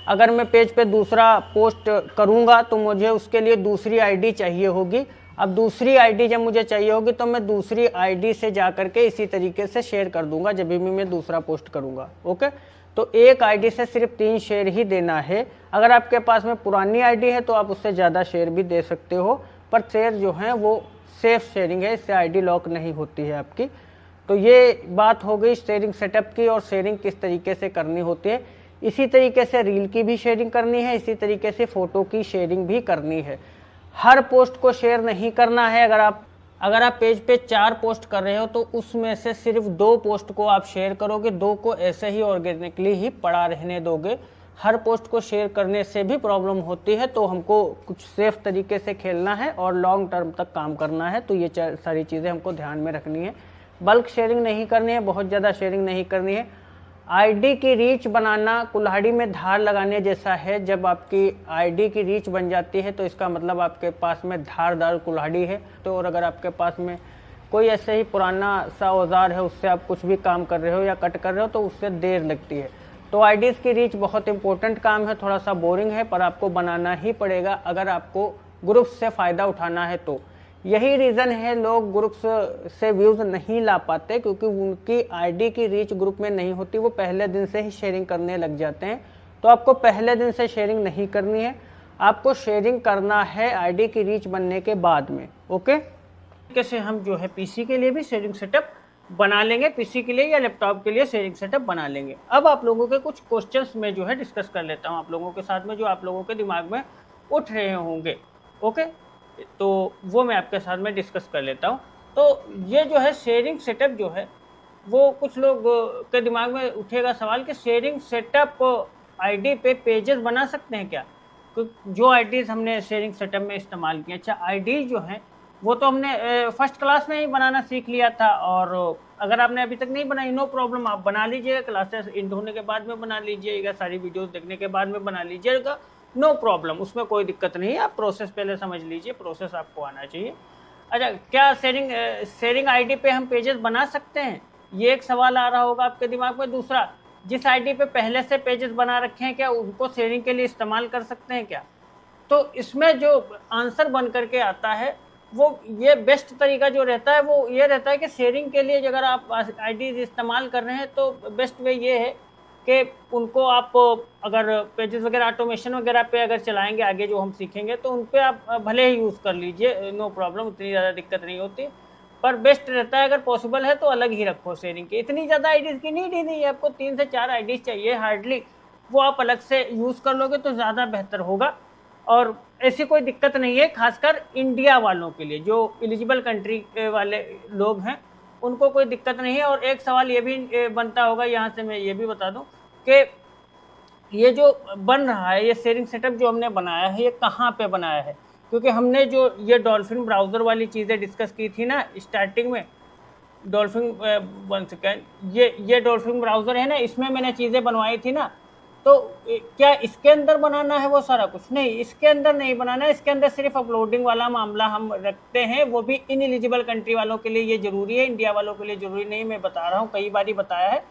अगर मैं पेज पे दूसरा पोस्ट करूंगा तो मुझे उसके लिए दूसरी आईडी चाहिए होगी। अब दूसरी आईडी जब मुझे चाहिए होगी तो मैं दूसरी आईडी से जा करके इसी तरीके से शेयर कर दूंगा जब भी मैं दूसरा पोस्ट करूंगा। ओके, तो एक आईडी से सिर्फ 3 शेयर ही देना है। अगर आपके पास में पुरानी आईडी है तो आप उससे ज़्यादा शेयर भी दे सकते हो, पर शेयर जो है वो सेफ शेयरिंग है, इससे आईडी लॉक नहीं होती है आपकी। तो ये बात हो गई शेयरिंग सेटअप की और शेयरिंग किस तरीके से करनी होती है। इसी तरीके से रील की भी शेयरिंग करनी है, इसी तरीके से फ़ोटो की शेयरिंग भी करनी है। हर पोस्ट को शेयर नहीं करना है। अगर आप पेज पे 4 पोस्ट कर रहे हो तो उसमें से सिर्फ 2 पोस्ट को आप शेयर करोगे, 2 को ऐसे ही ऑर्गेनिकली ही पड़ा रहने दोगे। हर पोस्ट को शेयर करने से भी प्रॉब्लम होती है, तो हमको कुछ सेफ तरीके से खेलना है और लॉन्ग टर्म तक काम करना है। तो ये सारी चीज़ें हमको ध्यान में रखनी है। बल्क शेयरिंग नहीं करनी है, बहुत ज़्यादा शेयरिंग नहीं करनी है। आईडी की रीच बनाना कुल्हाड़ी में धार लगाने जैसा है। जब आपकी आईडी की रीच बन जाती है तो इसका मतलब आपके पास में धारदार कुल्हाड़ी है। तो और अगर आपके पास में कोई ऐसे ही पुराना सा औजार है, उससे आप कुछ भी काम कर रहे हो या कट कर रहे हो तो उससे देर लगती है। तो आईडीज़ की रीच बहुत इंपॉर्टेंट काम है, थोड़ा सा बोरिंग है, पर आपको बनाना ही पड़ेगा अगर आपको ग्रुप से फ़ायदा उठाना है तो। यही रीज़न है लोग ग्रुप्स से व्यूज़ नहीं ला पाते, क्योंकि उनकी आईडी की रीच ग्रुप में नहीं होती। वो पहले दिन से ही शेयरिंग करने लग जाते हैं। तो आपको पहले दिन से शेयरिंग नहीं करनी है, आपको शेयरिंग करना है आईडी की रीच बनने के बाद में। ओके, कैसे हम जो है पीसी के लिए भी शेयरिंग सेटअप बना लेंगे, पीसी के लिए या लैपटॉप के लिए शेयरिंग सेटअप बना लेंगे। अब आप लोगों के कुछ क्वेश्चंस में जो है डिस्कस कर लेता हूँ आप लोगों के साथ में, जो आप लोगों के दिमाग में उठ रहे होंगे। ओके, तो वो मैं आपके साथ में डिस्कस कर लेता हूँ। तो ये जो है शेयरिंग सेटअप जो है, वो कुछ लोग के दिमाग में उठेगा सवाल कि शेयरिंग सेटअप आईडी पे पेजेस बना सकते हैं क्या? जो आईडीज़ हमने शेयरिंग सेटअप में इस्तेमाल किए, अच्छा आईडी जो हैं वो तो हमने फर्स्ट क्लास में ही बनाना सीख लिया था। और अगर आपने अभी तक नहीं बनाई, नो प्रॉब्लम, आप बना लीजिएगा, क्लासेस एंड होने के बाद में बना लीजिएगा, सारी वीडियोस देखने के बाद में बना लीजिएगा, नो प्रॉब्लम, उसमें कोई दिक्कत नहीं है। आप प्रोसेस पहले समझ लीजिए, प्रोसेस आपको आना चाहिए। अच्छा, क्या शेयरिंग आईडी पे हम पेजेस बना सकते हैं? ये एक सवाल आ रहा होगा आपके दिमाग में। दूसरा, जिस आईडी पे पहले से पेजेस बना रखे हैं, क्या उनको शेयरिंग के लिए इस्तेमाल कर सकते हैं क्या? तो इसमें जो आंसर बन करके आता है वो ये बेस्ट तरीका जो रहता है वो ये रहता है कि शेयरिंग के लिए अगर आप आईडीज़ इस्तेमाल कर रहे हैं तो बेस्ट वे ये है कि उनको आप अगर पेजेस वगैरह ऑटोमेशन वगैरह पे अगर चलाएंगे आगे जो हम सीखेंगे तो उन पे आप भले ही यूज़ कर लीजिए, नो प्रॉब्लम, उतनी ज़्यादा दिक्कत नहीं होती। पर बेस्ट रहता है अगर पॉसिबल है तो अलग ही रखो शेयरिंग की। इतनी ज़्यादा आईडीज़ की नीड ही नहीं है, आपको 3 से 4 आईडीज़ चाहिए हार्डली, वो आप अलग से यूज़ कर लोगे तो ज़्यादा बेहतर होगा। और ऐसी कोई दिक्कत नहीं है, खासकर इंडिया वालों के लिए, जो एलिजिबल कंट्री वाले लोग हैं उनको कोई दिक्कत नहीं है। और एक सवाल ये भी बनता होगा, यहाँ से मैं ये भी बता दूं कि ये जो बन रहा है, ये शेयरिंग सेटअप जो हमने बनाया है, ये कहाँ पे बनाया है? क्योंकि हमने जो ये डॉल्फिन ब्राउज़र वाली चीज़ें डिस्कस की थी ना स्टार्टिंग में, डॉल्फिन 1 सेकेंड, ये डॉल्फिन ब्राउज़र है ना, इसमें मैंने चीज़ें बनवाई थी ना, तो क्या इसके अंदर बनाना है वो सारा कुछ? नहीं, इसके अंदर नहीं बनाना है। इसके अंदर सिर्फ अपलोडिंग वाला मामला हम रखते हैं, वो भी इनएलिजिबल कंट्री वालों के लिए ये ज़रूरी है, इंडिया वालों के लिए ज़रूरी नहीं। मैं बता रहा हूँ, कई बार ही बताया है।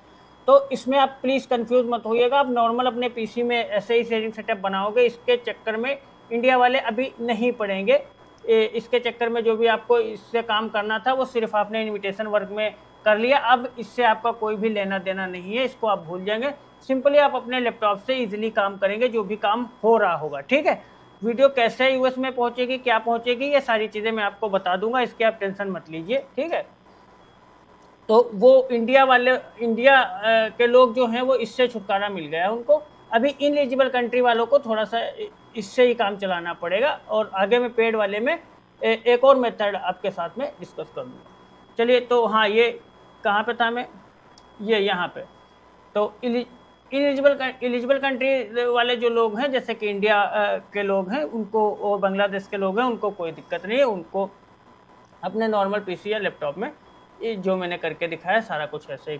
तो इसमें आप प्लीज़ कंफ्यूज मत होइएगा, आप नॉर्मल अपने पीसी में ऐसे ही शेयरिंग सेटअप बनाओगे, इसके चक्कर में इंडिया वाले अभी नहीं पड़ेंगे। इसके चक्कर में जो भी आपको इससे काम करना था वो सिर्फ आपने इन्विटेशन वर्क में कर लिया, अब इससे आपका कोई भी लेना देना नहीं है, इसको आप भूल जाएंगे। सिंपली आप अपने लैपटॉप से इजीली काम करेंगे जो भी काम हो रहा होगा, ठीक है। वीडियो कैसे यूएस में पहुंचेगी, क्या पहुंचेगी, ये सारी चीज़ें मैं आपको बता दूंगा, इसकी आप टेंशन मत लीजिए, ठीक है। तो वो इंडिया के लोग जो हैं वो इससे छुटकारा मिल गया है उनको। अभी इनएलिजिबल कंट्री वालों को थोड़ा सा इससे ही काम चलाना पड़ेगा, और आगे में पेड वाले में एक और मेथड आपके साथ में डिस्कस कर दूँगा। चलिए, तो हाँ, ये कहाँ पे था मैं, ये यहाँ पे। तो एलिजिबल कंट्री वाले जो लोग हैं, जैसे कि इंडिया के लोग हैं उनको, और बांग्लादेश के लोग हैं, उनको कोई दिक्कत नहीं है, उनको अपने नॉर्मल पीसी या लैपटॉप में ये जो मैंने करके दिखाया सारा कुछ ऐसे ही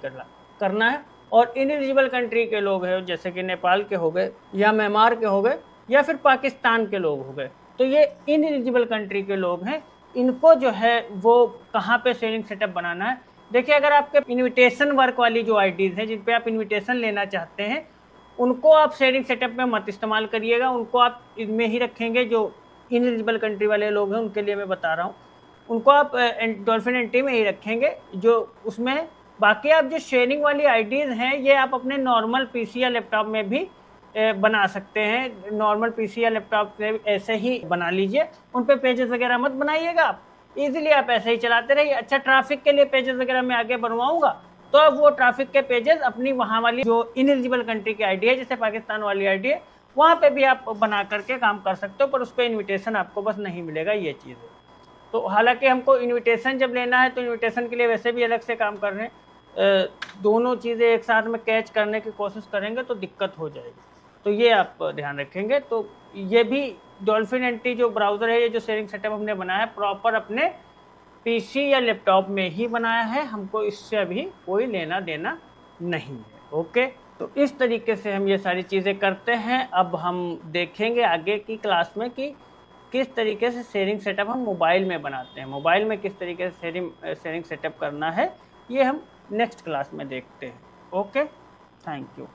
करना है। और इनएलिजिबल कंट्री के लोग हैं, जैसे कि नेपाल के हो गए या म्यांमार के हो गए या फिर पाकिस्तान के लोग हो गए, तो ये इनएलिजिबल कंट्री के लोग हैं, इनको जो है वो कहाँ पे शेयरिंग सेटअप बनाना है। देखिए, अगर आपके इन्विटेशन वर्क वाली जो आईडीज़ हैं जिन पे आप इन्विटेशन लेना चाहते हैं, उनको आप शेयरिंग सेटअप में मत इस्तेमाल करिएगा, उनको आप इनमें ही रखेंगे। जो इनएलिजिबल कंट्री वाले लोग हैं उनके लिए मैं बता रहा हूँ, उनको आप डॉल्फिन एंटी में ही रखेंगे जो उसमें। बाकी आप जो शेयरिंग वाली आईडीज़ हैं ये आप अपने नॉर्मल पीसी या लैपटॉप में भी बना सकते हैं। नॉर्मल पीसी या लैपटॉप से ऐसे ही बना लीजिए, उन पे पेजेस वगैरह मत बनाइएगा, आप इजीली आप ऐसे ही चलाते रहिए। अच्छा, ट्रैफिक के लिए पेजेस वगैरह मैं आगे बनवाऊंगा, तो अब वो ट्रैफिक के पेजेस अपनी वहाँ वाली जो इनएलिजिबल कंट्री की आईडी है, जैसे पाकिस्तान वाली आईडी है, वहाँ पे भी आप बना करके काम कर सकते हो, पर उस पर इन्विटेशन आपको बस नहीं मिलेगा, ये चीज़ है। तो हालांकि हमको इनविटेशन जब लेना है तो इनविटेशन के लिए वैसे भी अलग से काम कर रहे हैं, दोनों चीज़ें एक साथ में कैच करने की कोशिश करेंगे तो दिक्कत हो जाएगी, तो ये आप ध्यान रखेंगे। तो ये भी डॉल्फिन एंटी जो ब्राउज़र है, ये जो शेयरिंग सेटअप हमने बनाया है, प्रॉपर अपने पीसी या लैपटॉप में ही बनाया है, हमको इससे अभी कोई लेना देना नहीं है। ओके, तो इस तरीके से हम ये सारी चीज़ें करते हैं। अब हम देखेंगे आगे की क्लास में कि किस तरीके से शेयरिंग सेटअप हम मोबाइल में बनाते हैं, मोबाइल में किस तरीके से शेयरिंग सेटअप करना है, ये हम नेक्स्ट क्लास में देखते हैं। Okay, thank you.